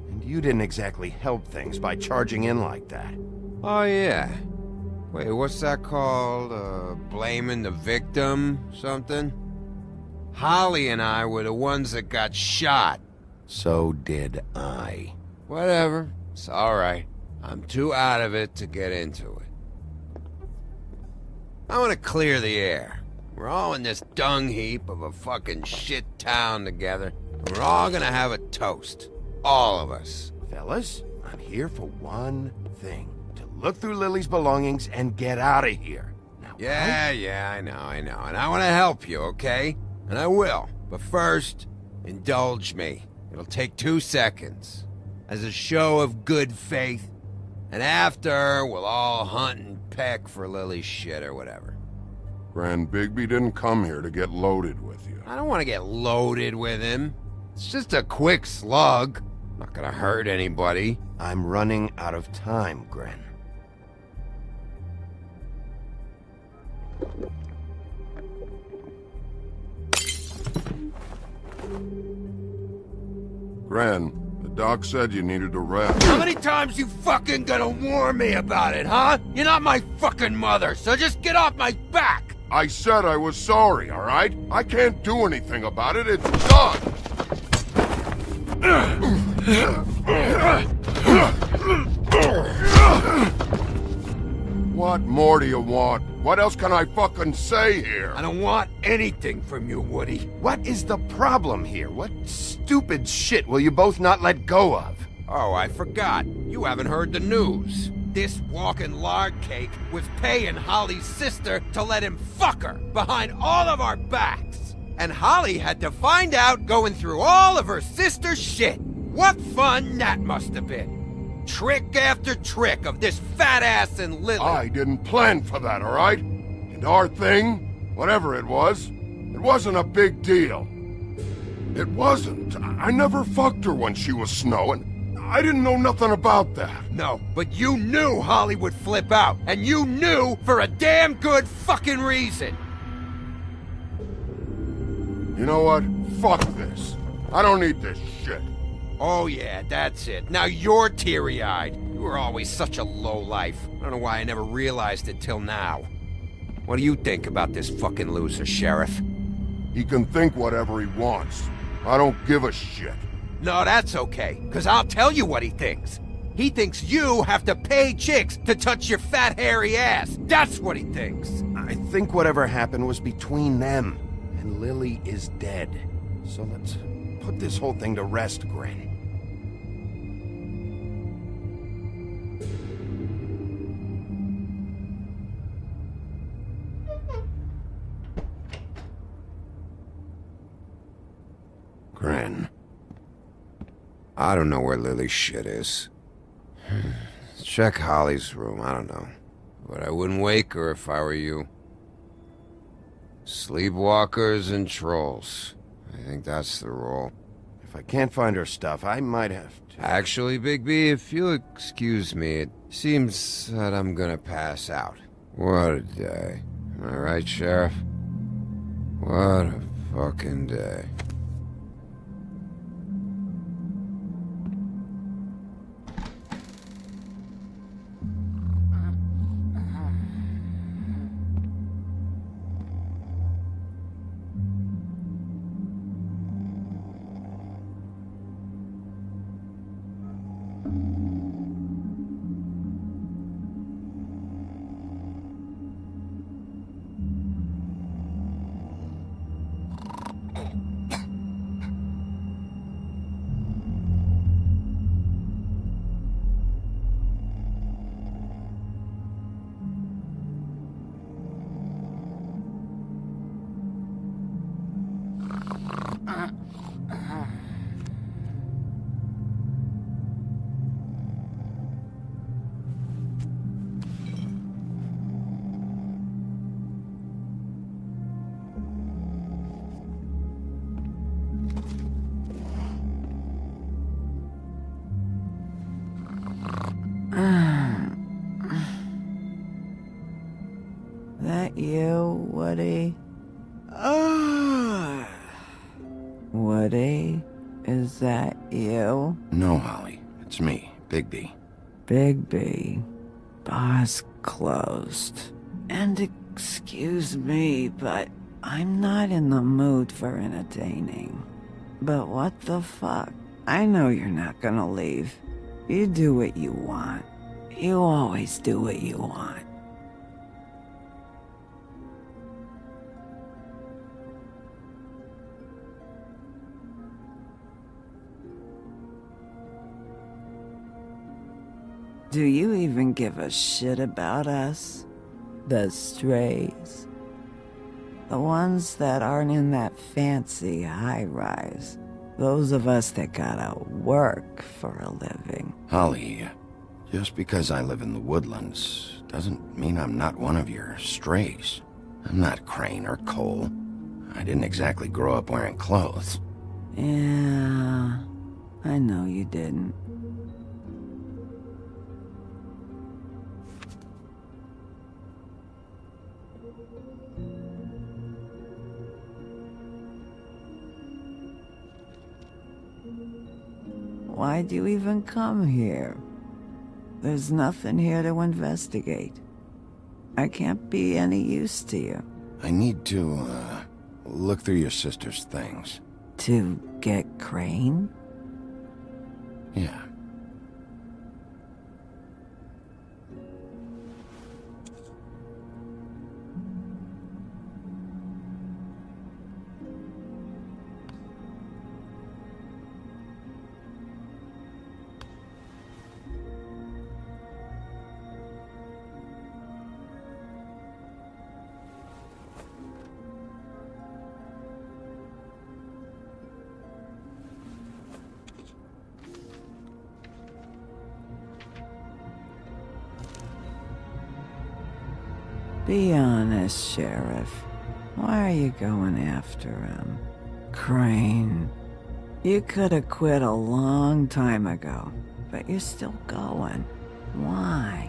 And you didn't exactly help things by charging in like that. Oh, yeah. Wait, what's that called? Blaming the victim? Something? Holly and I were the ones that got shot. So did I. Whatever. It's alright. I'm too out of it to get into it. I want to clear the air. We're all in this dung heap of a fucking shit town together. We're all gonna have a toast. All of us. Fellas, I'm here for one thing. To look through Lily's belongings and get out of here. Now, Yeah, I know. And I want to help you, okay? And I will. But first, indulge me. It'll take 2 seconds. As a show of good faith. And after, we'll all hunt and peck for Lily's shit or whatever. Grand Bigby didn't come here to get loaded with you. I don't want to get loaded with him. It's just a quick slug. Not gonna hurt anybody. I'm running out of time, Gren. Gran, the doc said you needed a rest. How many times you fucking gonna warn me about it, huh? You're not my fucking mother, so just get off my back! I said I was sorry, all right? I can't do anything about it. It's done! What more do you want? What else can I fucking say here? I don't want anything from you, Woody. What is the problem here? What stupid shit will you both not let go of? Oh, I forgot. You haven't heard the news. This walking lard cake was paying Holly's sister to let him fuck her behind all of our backs. And Holly had to find out going through all of her sister's shit. What fun that must have been. Trick after trick of this fat ass and Lily. I didn't plan for that, all right? And our thing, whatever it wasn't a big deal. It wasn't. I never fucked her when she was snowing. I didn't know nothing about that. No, but you knew Holly would flip out, and you knew for a damn good fucking reason. You know what? Fuck this. I don't need this shit. Oh yeah, that's it. Now you're teary-eyed. You were always such a lowlife. I don't know why I never realized it till now. What do you think about this fucking loser, Sheriff? He can think whatever he wants. I don't give a shit. No, that's okay, because I'll tell you what he thinks. He thinks you have to pay chicks to touch your fat, hairy ass. That's what he thinks. I think whatever happened was between them, and Lily is dead. So let's put this whole thing to rest, Gren. again. I don't know where Lily's shit is. Check Holly's room, I don't know. But I wouldn't wake her if I were you. Sleepwalkers and trolls. I think that's the rule. If I can't find her stuff, I might have to... Actually, Bigby, if you'll excuse me, it seems that I'm gonna pass out. What a day. Am I right, Sheriff? What a fucking day. That you, Woody? Woody? Is that you? No, Holly. It's me, Bigby. Bigby. Bar's closed. And excuse me, but I'm not in the mood for entertaining. But what the fuck? I know you're not gonna leave. You do what you want. You always do what you want. Do you even give a shit about us? The strays? The ones that aren't in that fancy high-rise. Those of us that gotta work for a living. Holly, just because I live in the woodlands doesn't mean I'm not one of your strays. I'm not Crane or Cole. I didn't exactly grow up wearing clothes. Yeah, I know you didn't. Why'd you even come here? There's nothing here to investigate. I can't be any use to you. I need to, look through your sister's things. To get Crane? Yeah. Be honest, Sheriff. Why are you going after him? Crane. You could have quit a long time ago, but you're still going. Why?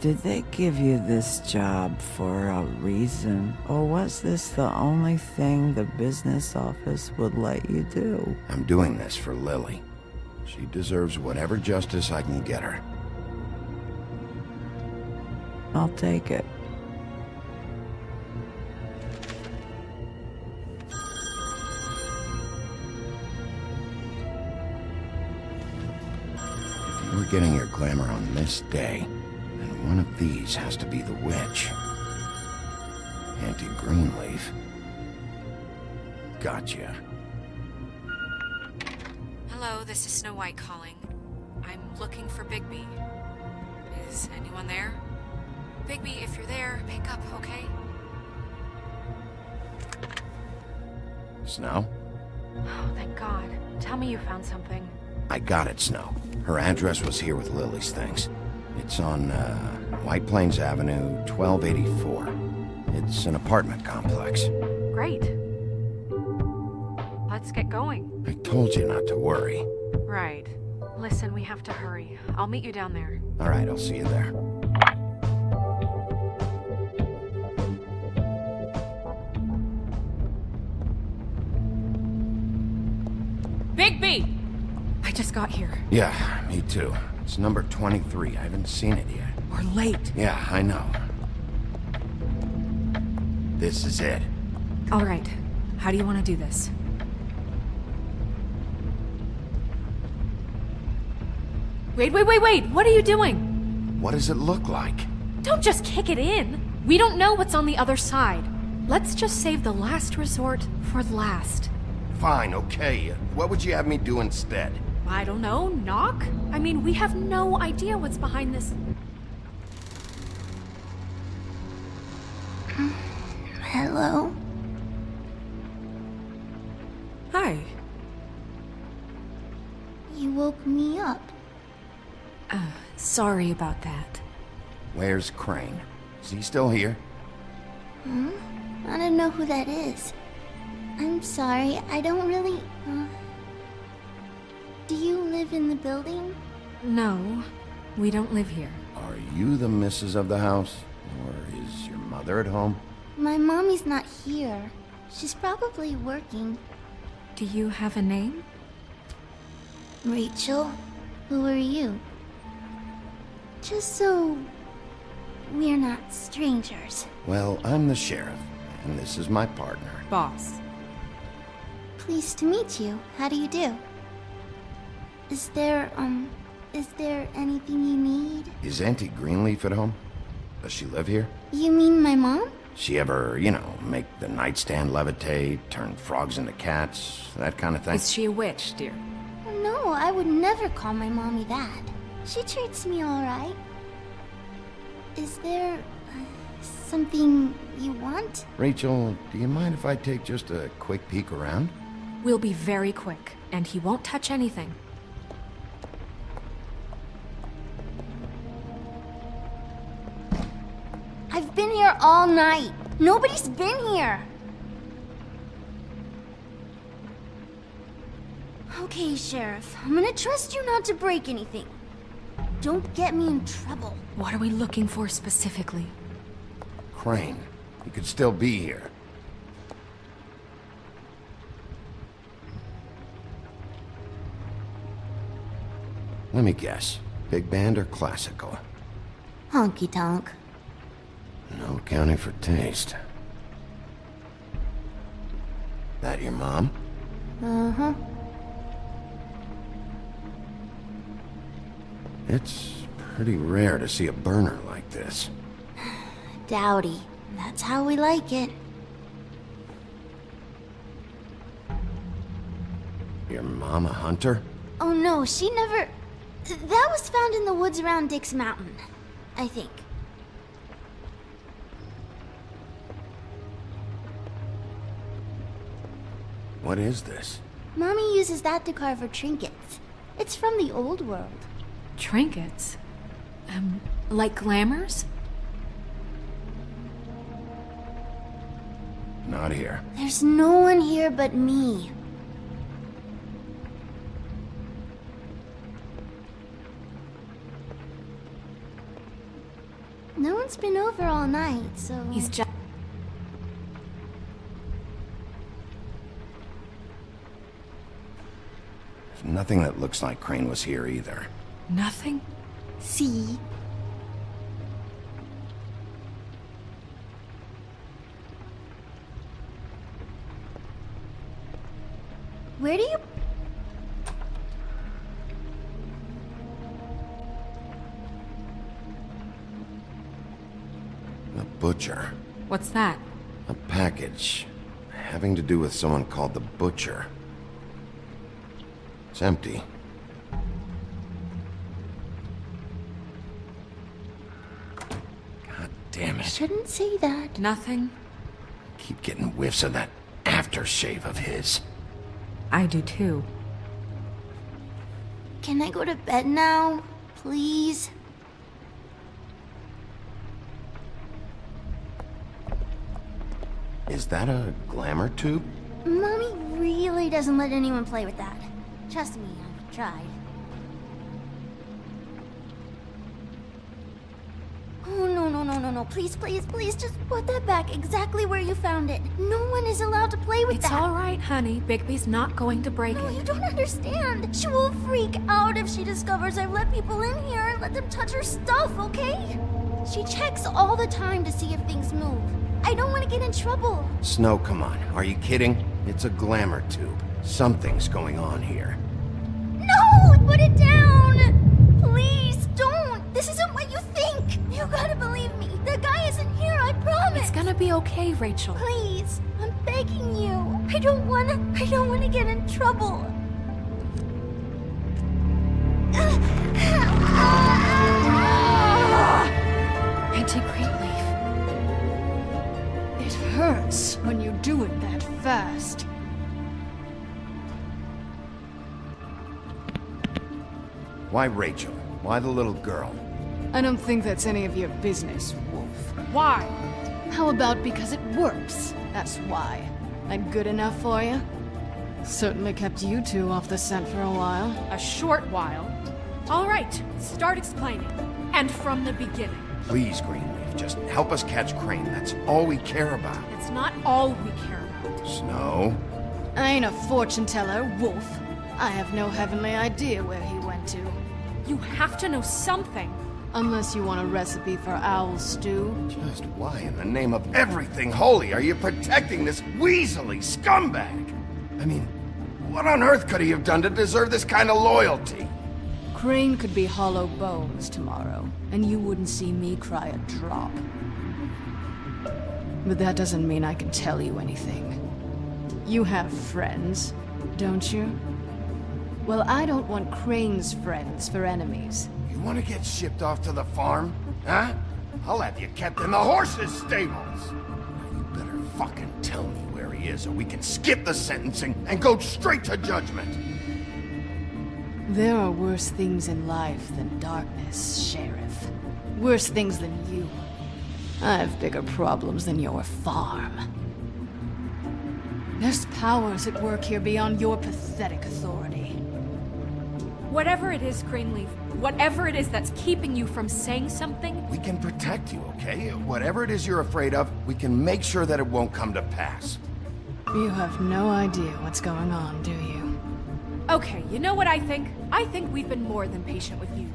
Did they give you this job for a reason, or was this the only thing the business office would let you do? I'm doing this for Lily. She deserves whatever justice I can get her. I'll take it. We're getting your glamour on this day, and one of these has to be the witch. Auntie Greenleaf. Gotcha. Hello, this is Snow White calling. I'm looking for Bigby. Is anyone there? Bigby, if you're there, pick up, okay? Snow? Oh, thank God. Tell me you found something. I got it, Snow. Her address was here with Lily's things. It's on, White Plains Avenue, 1284. It's an apartment complex. Great. Let's get going. I told you not to worry. Right. Listen, we have to hurry. I'll meet you down there. All right, I'll see you there. Bigby! I just got here. Yeah, me too. It's number 23. I haven't seen it yet. We're late. Yeah, I know. This is it. All right. How do you want to do this? Wait! What are you doing? What does it look like? Don't just kick it in. We don't know what's on the other side. Let's just save the last resort for last. Fine, okay. What would you have me do instead? I don't know, knock? I mean, we have no idea what's behind this. Hello? Hi. You woke me up. Sorry about that. Where's Crane? Is he still here? I don't know who that is. I'm sorry, I don't really... Do you live in the building? No, we don't live here. Are you the missus of the house? Or is your mother at home? My mommy's not here. She's probably working. Do you have a name? Rachel, who are you? Just so... we're not strangers. Well, I'm the sheriff, and this is my partner. Boss. Pleased to meet you. How do you do? Is there anything you need? Is Auntie Greenleaf at home? Does she live here? You mean my mom? She ever, make the nightstand levitate, turn frogs into cats, that kind of thing? Is she a witch, dear? No, I would never call my mommy that. She treats me all right. Is there something you want? Rachel, do you mind if I take just a quick peek around? We'll be very quick, and he won't touch anything. I've been here all night. Nobody's been here. Okay, Sheriff. I'm gonna trust you not to break anything. Don't get me in trouble. What are we looking for specifically? Crane. He could still be here. Let me guess. Big band or classical? Honky tonk. No accounting for taste. That your mom? Uh-huh. It's pretty rare to see a burner like this. Dowdy. That's how we like it. Your mom a hunter? Oh no, she never... That was found in the woods around Dick's Mountain, I think. What is this? Mommy uses that to carve her trinkets. It's from the old world. Trinkets? Like glamours? Not here. There's no one here but me. No one's been over all night, so... He's just... There's nothing that looks like Crane was here either. Nothing? See? Where do you... The Butcher. What's that? A package. Having to do with someone called the Butcher. It's empty. God damn it. Shouldn't say that. Nothing? Keep getting whiffs of that aftershave of his. I do too. Can I go to bed now? Please? Is that a glamour tube? Mommy really doesn't let anyone play with that. Trust me, I've tried. Oh, no. Please, just put that back exactly where you found it. No one is allowed to play with that. It's all right, honey. Bigby's not going to break No, it. you don't understand. She will freak out if she discovers I've let people in here and let them touch her stuff, okay? She checks all the time to see if things move. I don't want to get in trouble. Snow, come on. Are you kidding? It's a glamour tube. Something's going on here. No! Put it down! Please, don't! This isn't what you think! You gotta believe me. The guy isn't here, I promise! It's gonna be okay, Rachel. Please, I'm begging you. I don't wanna get in trouble. Auntie Greenleaf. It hurts when you do it that fast. Why Rachel? Why the little girl? I don't think that's any of your business, Wolf. Why? How about because it works? That's why. I'm good enough for you? Certainly kept you two off the scent for a while. A short while. All right, start explaining. And from the beginning. Please, Greenleaf, just help us catch Crane. That's all we care about. That's not all we care about. Snow? I ain't a fortune teller, Wolf. I have no heavenly idea where he went to. You have to know something. Unless you want a recipe for owl stew. Just why in the name of everything holy are you protecting this weaselly scumbag? I mean, what on earth could he have done to deserve this kind of loyalty? Crane could be hollow bones tomorrow, and you wouldn't see me cry a drop. But that doesn't mean I can tell you anything. You have friends, don't you? Well, I don't want Crane's friends for enemies. You want to get shipped off to the farm? Huh? I'll have you kept in the horses' stables. Now you better fucking tell me where he is, or we can skip the sentencing and go straight to judgment. There are worse things in life than darkness, Sheriff. Worse things than you. I have bigger problems than your farm. There's powers at work here beyond your pathetic authority. Whatever it is, Greenleaf, whatever it is that's keeping you from saying something... We can protect you, okay? Whatever it is you're afraid of, we can make sure that it won't come to pass. You have no idea what's going on, do you? Okay, you know what I think? I think we've been more than patient with you.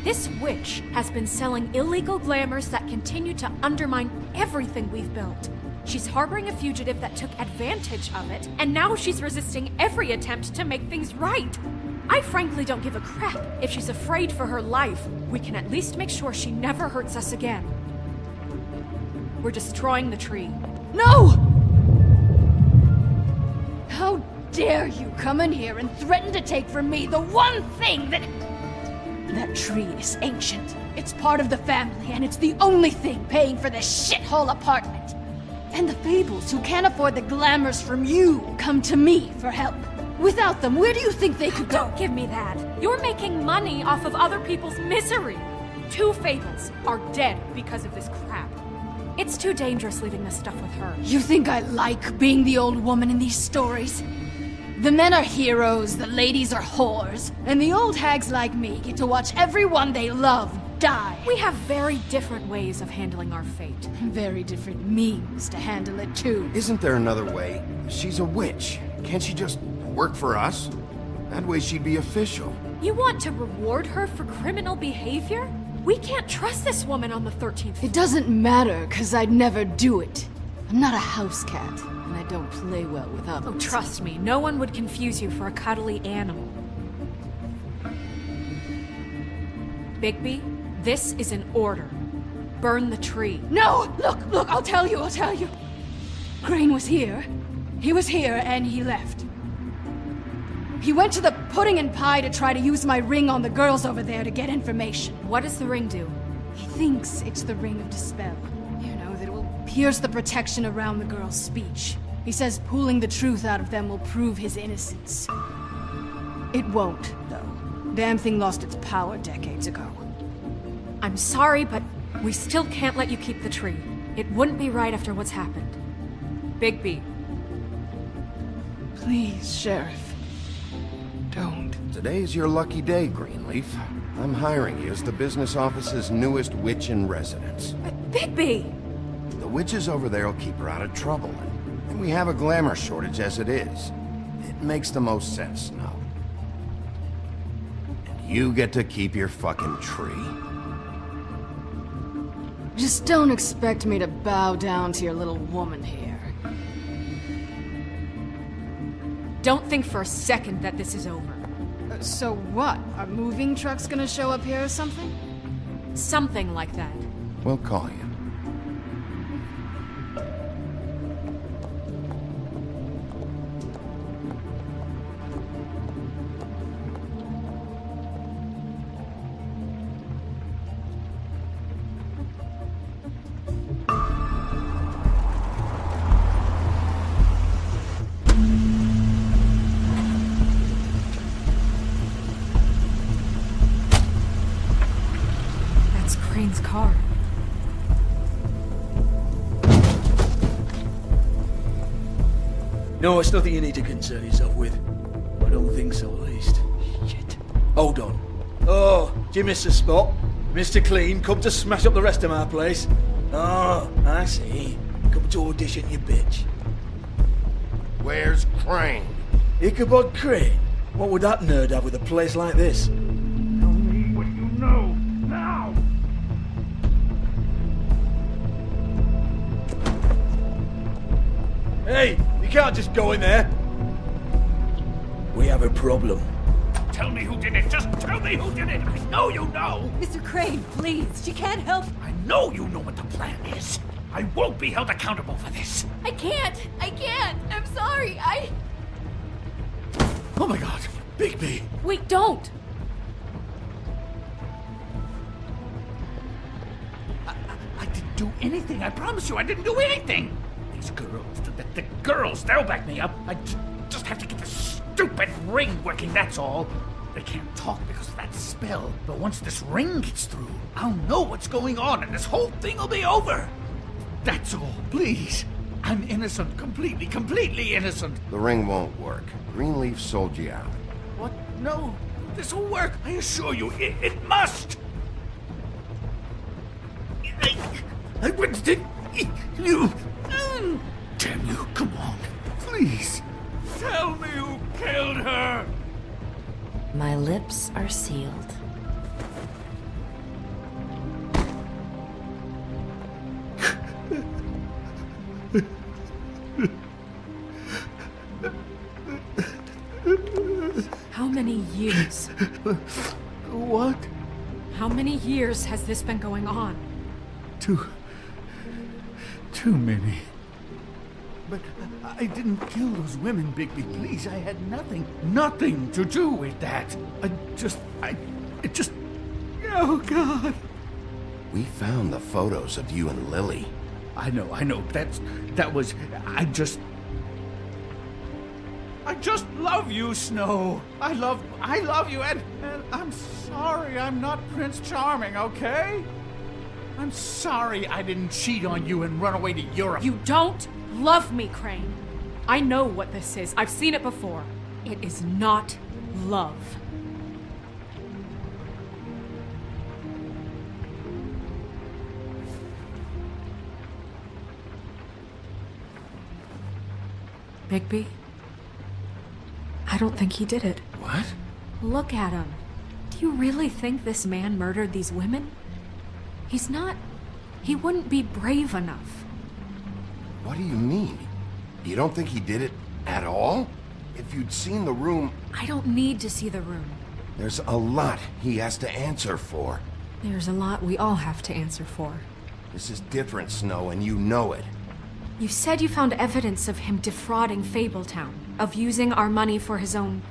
This witch has been selling illegal glamours that continue to undermine everything we've built. She's harboring a fugitive that took advantage of it, and now she's resisting every attempt to make things right. I frankly don't give a crap if she's afraid for her life. We can at least make sure she never hurts us again. We're destroying the tree. No! How dare you come in here and threaten to take from me the one thing that... That tree is ancient. It's part of the family, and it's the only thing paying for this shithole apartment. And the Fables, who can't afford the glamours from you, come to me for help. Without them, where do you think they could go? Don't give me that. You're making money off of other people's misery. 2 Fables are dead because of this crap. It's too dangerous leaving this stuff with her. You think I like being the old woman in these stories? The men are heroes, the ladies are whores, and the old hags like me get to watch everyone they love die. We have very different ways of handling our fate. Very different means to handle it, too. Isn't there another way? She's a witch. Can't she just work for us? That way she'd be official. You want to reward her for criminal behavior? We can't trust this woman on the 13th floor. It doesn't matter, because I'd never do it. I'm not a house cat, and I don't play well with others. Oh, trust me, no one would confuse you for a cuddly animal. Bigby, this is an order. Burn the tree. No! Look, I'll tell you. Crane was here. He was here, and he left. He went to the pudding and pie to try to use my ring on the girls over there to get information. What does the ring do? He thinks it's the ring of dispel. You know, that it will pierce the protection around the girl's speech. He says pulling the truth out of them will prove his innocence. It won't, though. Damn thing lost its power decades ago. I'm sorry, but we still can't let you keep the tree. It wouldn't be right after what's happened. Bigby. Please, Sheriff. Don't. Today's your lucky day, Greenleaf. I'm hiring you as the business office's newest witch in residence. Bigby! The witches over there will keep her out of trouble, and we have a glamour shortage as it is. It makes the most sense, Snow. And you get to keep your fucking tree. Just don't expect me to bow down to your little woman here. Don't think for a second that this is over. So what? Are moving trucks gonna show up here or something? Something like that. We'll call you. Crane's car. No, it's nothing you need to concern yourself with. I don't think so, at least. Shit. Hold on. Oh, do you miss a spot? Mr. Clean, come to smash up the rest of my place. Oh, I see. Come to audition, you bitch. Where's Crane? Ichabod Crane? What would that nerd have with a place like this? Tell me what you know, now! Hey, you can't just go in there. We have a problem. Tell me who did it. Just tell me who did it. I know you know. Mr. Crane, please. She can't help. I know you know what the plan is. I won't be held accountable for this. I can't. I'm sorry. Oh my God. Bigby. Wait, don't. I didn't do anything. I promise you, I didn't do anything. These girls, the girls, they'll back me up. I just have to get this stupid ring working, that's all. They can't talk because of that spell. But once this ring gets through, I'll know what's going on and this whole thing will be over. That's all, please. I'm innocent, completely innocent. The ring won't work. Greenleaf sold you out. What? No, this will work. I assure you, it must. I wouldn't think you. Damn you, come on. Please. Tell me who killed her. My lips are sealed. How many years? What? How many years has this been going on? Too many. But I didn't kill those women, Bigby. Please, I had nothing to do with that. It just... Oh, God. We found the photos of you and Lily. I know. That was... I just love you, Snow. I love you, and I'm sorry I'm not Prince Charming, okay? I'm sorry I didn't cheat on you and run away to Europe. You don't love me, Crane. I know what this is. I've seen it before. It is not love. Bigby? I don't think he did it. What? Look at him. Do you really think this man murdered these women? He's not... He wouldn't be brave enough. What do you mean? You don't think he did it at all? If you'd seen the room... I don't need to see the room. There's a lot he has to answer for. There's a lot we all have to answer for. This is different, Snow, and you know it. You said you found evidence of him defrauding Fabletown, of using our money for his own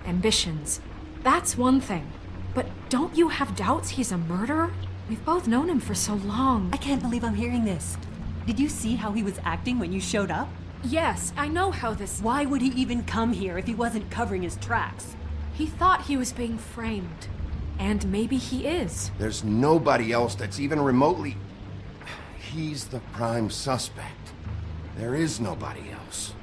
ambitions. That's one thing. But don't you have doubts he's a murderer? We've both known him for so long. I can't believe I'm hearing this. Did you see how he was acting when you showed up? Yes, I know how this... Why would he even come here if he wasn't covering his tracks? He thought he was being framed. And maybe he is. There's nobody else that's even remotely... He's the prime suspect. There is nobody else.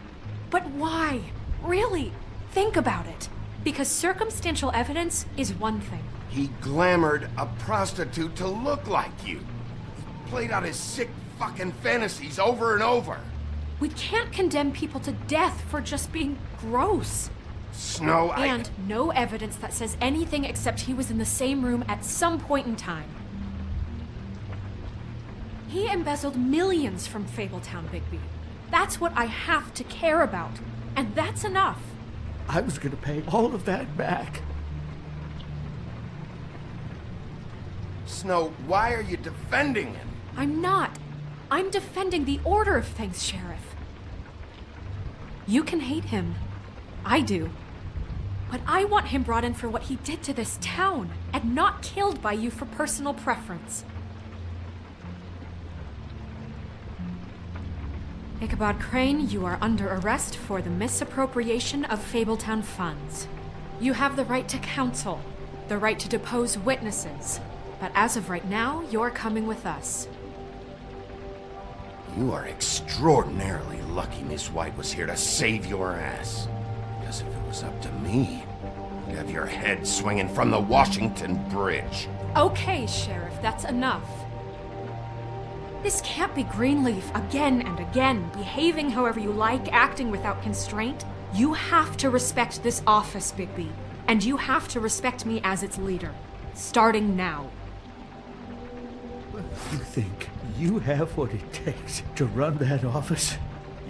But why? Really? Think about it. Because circumstantial evidence is one thing. He glamored a prostitute to look like you. He played out his sick fucking fantasies over and over. We can't condemn people to death for just being gross. Snow, And no evidence that says anything except he was in the same room at some point in time. He embezzled millions from Fabletown, Bigby. That's what I have to care about. And that's enough. I was gonna pay all of that back. Snow, why are you defending him? I'm not. I'm defending the order of things, Sheriff. You can hate him. I do. But I want him brought in for what he did to this town, and not killed by you for personal preference. Ichabod Crane, you are under arrest for the misappropriation of Fabletown funds. You have the right to counsel, the right to depose witnesses, but as of right now, you're coming with us. You are extraordinarily lucky Miss White was here to save your ass. Because if it was up to me, you'd have your head swinging from the Washington Bridge. Okay, Sheriff, that's enough. This can't be Greenleaf again and again, behaving however you like, acting without constraint. You have to respect this office, Bigby. And you have to respect me as its leader. Starting now. You think you have what it takes to run that office?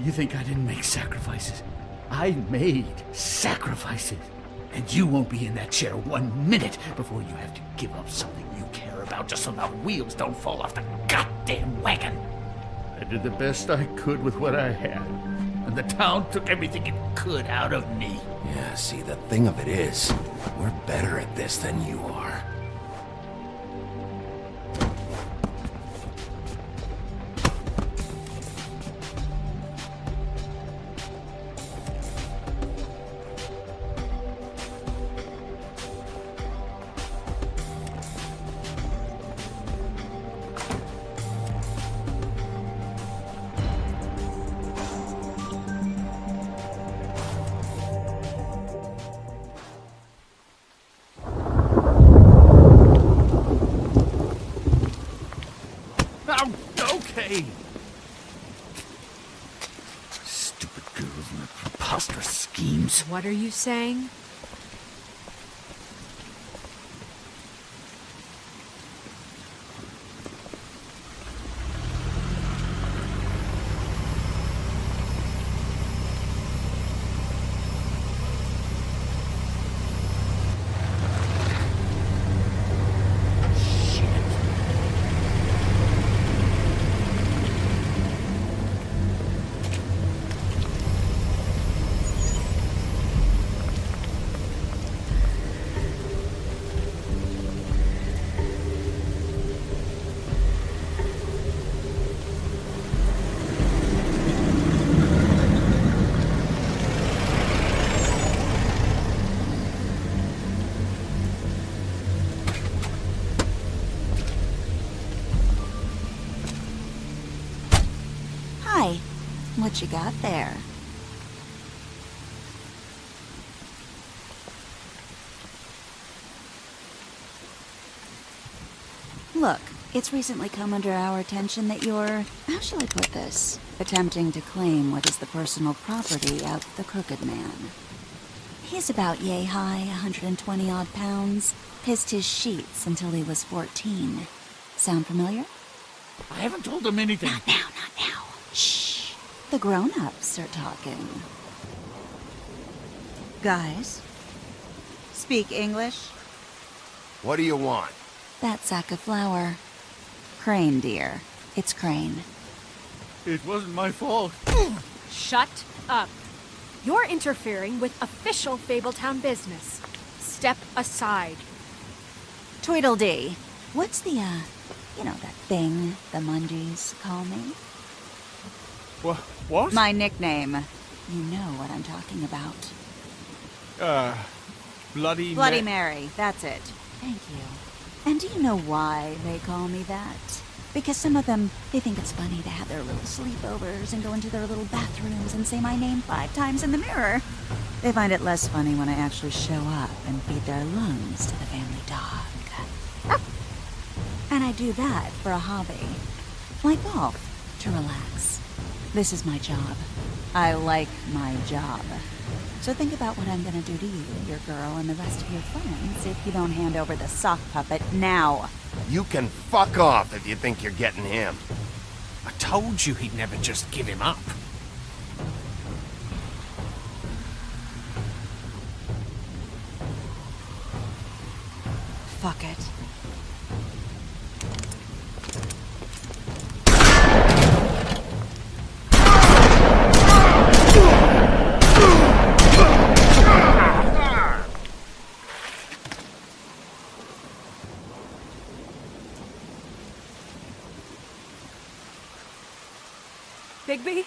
You think I didn't make sacrifices? I made sacrifices. And you won't be in that chair 1 minute before you have to give up something you care about just so the wheels don't fall off the goddamn wagon. I did the best I could with what I had. And the town took everything it could out of me. Yeah, see, the thing of it is, we're better at this than you are. Okay. Stupid girls and their preposterous schemes. What are you saying? What you got there? Look, it's recently come under our attention that you're, how shall I put this, attempting to claim what is the personal property of the Crooked Man. He's about yay high, 120 odd pounds, pissed his sheets until he was 14. Sound familiar? I haven't told him anything. Not now. Shh. The grown-ups are talking. Guys, speak English? What do you want? That sack of flour. Crane, dear. It's Crane. It wasn't my fault. Shut up. You're interfering with official Fabletown business. Step aside. Tweedledee. What's the, you know, that thing the Mundies call me? What? My nickname. You know what I'm talking about. Bloody Mary, that's it. Thank you. And do you know why they call me that? Because some of them, they think it's funny to have their little sleepovers and go into their little bathrooms and say my name 5 times in the mirror. They find it less funny when I actually show up and feed their lungs to the family dog. And I do that for a hobby. Like golf, to relax. This is my job. I like my job. So think about what I'm gonna do to you, your girl, and the rest of your friends if you don't hand over the sock puppet now. You can fuck off if you think you're getting him. I told you he'd never just give him up. Fuck it. Bigby?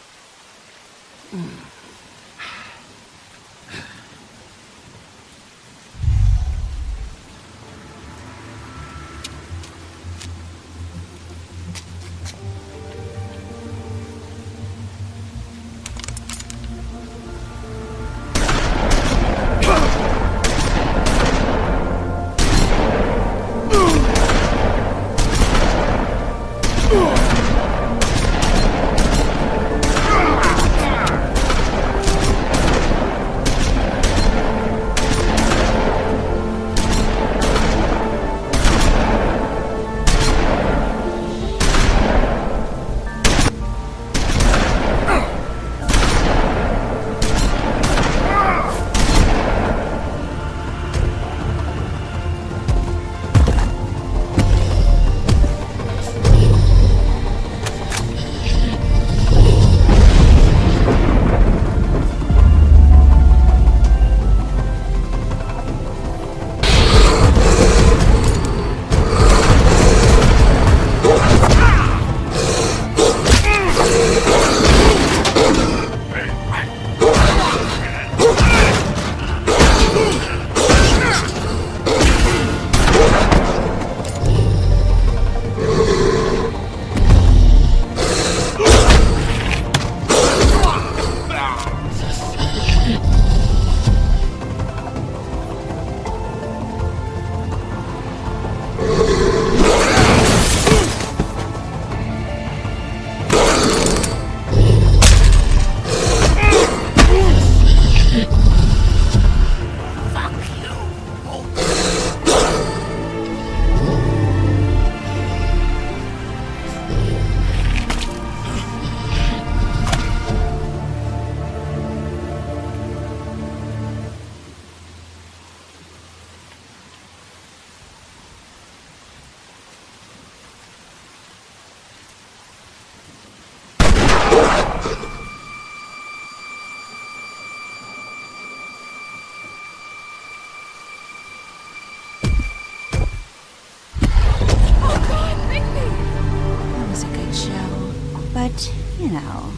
But, you know,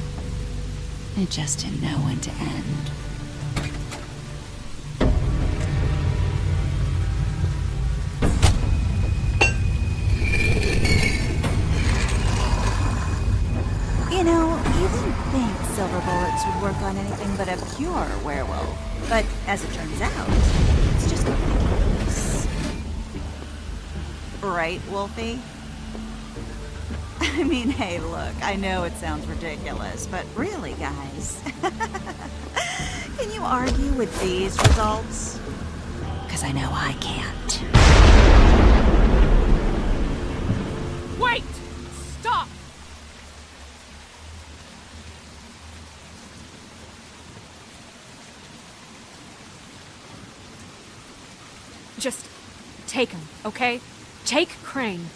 it just didn't know when to end. You know, you wouldn't think silver bullets would work on anything but a pure werewolf. But as it turns out, it's just a piece. Right, Wolfie? I mean, hey, look, I know it sounds ridiculous, but really, guys, can you argue with these results? Because I know I can't. Wait! Stop! Just take him, okay? Take Crane.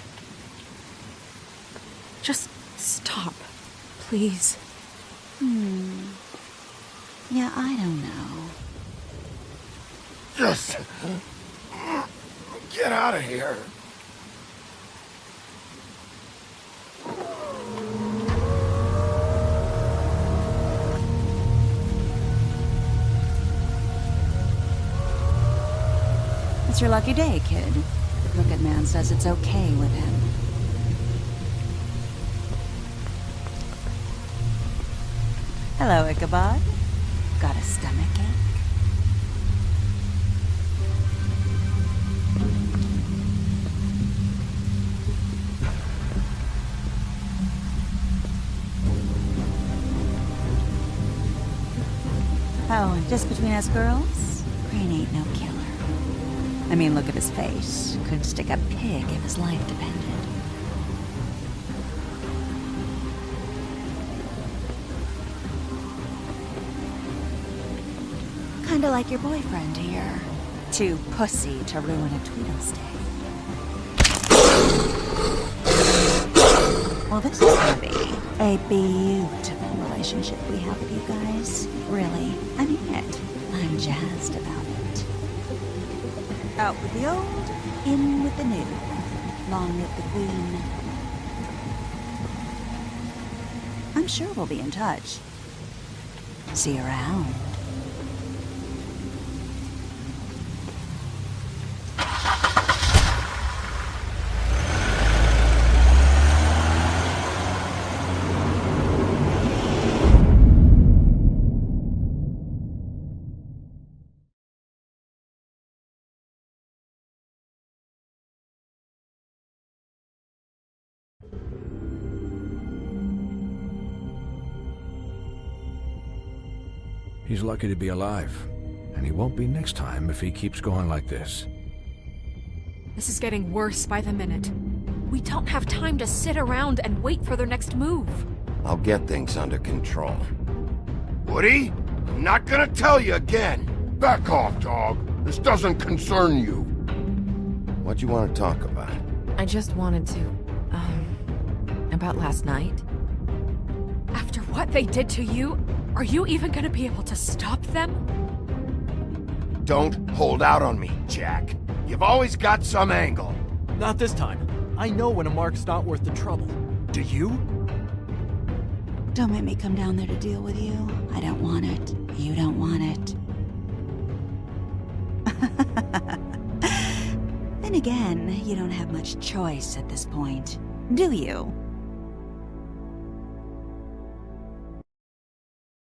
Just stop, please. Yeah, I don't know. Just get out of here. It's your lucky day, kid. The Crooked Man says it's okay with him. Hello, Ichabod. Got a stomachache? Oh, and just between us girls, Crane ain't no killer. I mean, look at his face. Could stick a pig if his life depended. Kinda like your boyfriend here. Too pussy to ruin a Tweedle's day. Well, this is gonna be a beautiful relationship we have with you guys. Really, I mean it. I'm jazzed about it. Out with the old, in with the new. Long live the Queen. I'm sure we'll be in touch. See you around. He's lucky to be alive, and he won't be next time if he keeps going like this. This is getting worse by the minute. We don't have time to sit around and wait for their next move. I'll get things under control. Woody? I'm not gonna tell you again! Back off, dog. This doesn't concern you. What you want to talk about? I just wanted to, about last night. After what they did to you, are you even gonna be able to stop them? Don't hold out on me, Jack. You've always got some angle. Not this time. I know when a mark's not worth the trouble. Do you? Don't make me come down there to deal with you. I don't want it. You don't want it. Then again, you don't have much choice at this point, do you?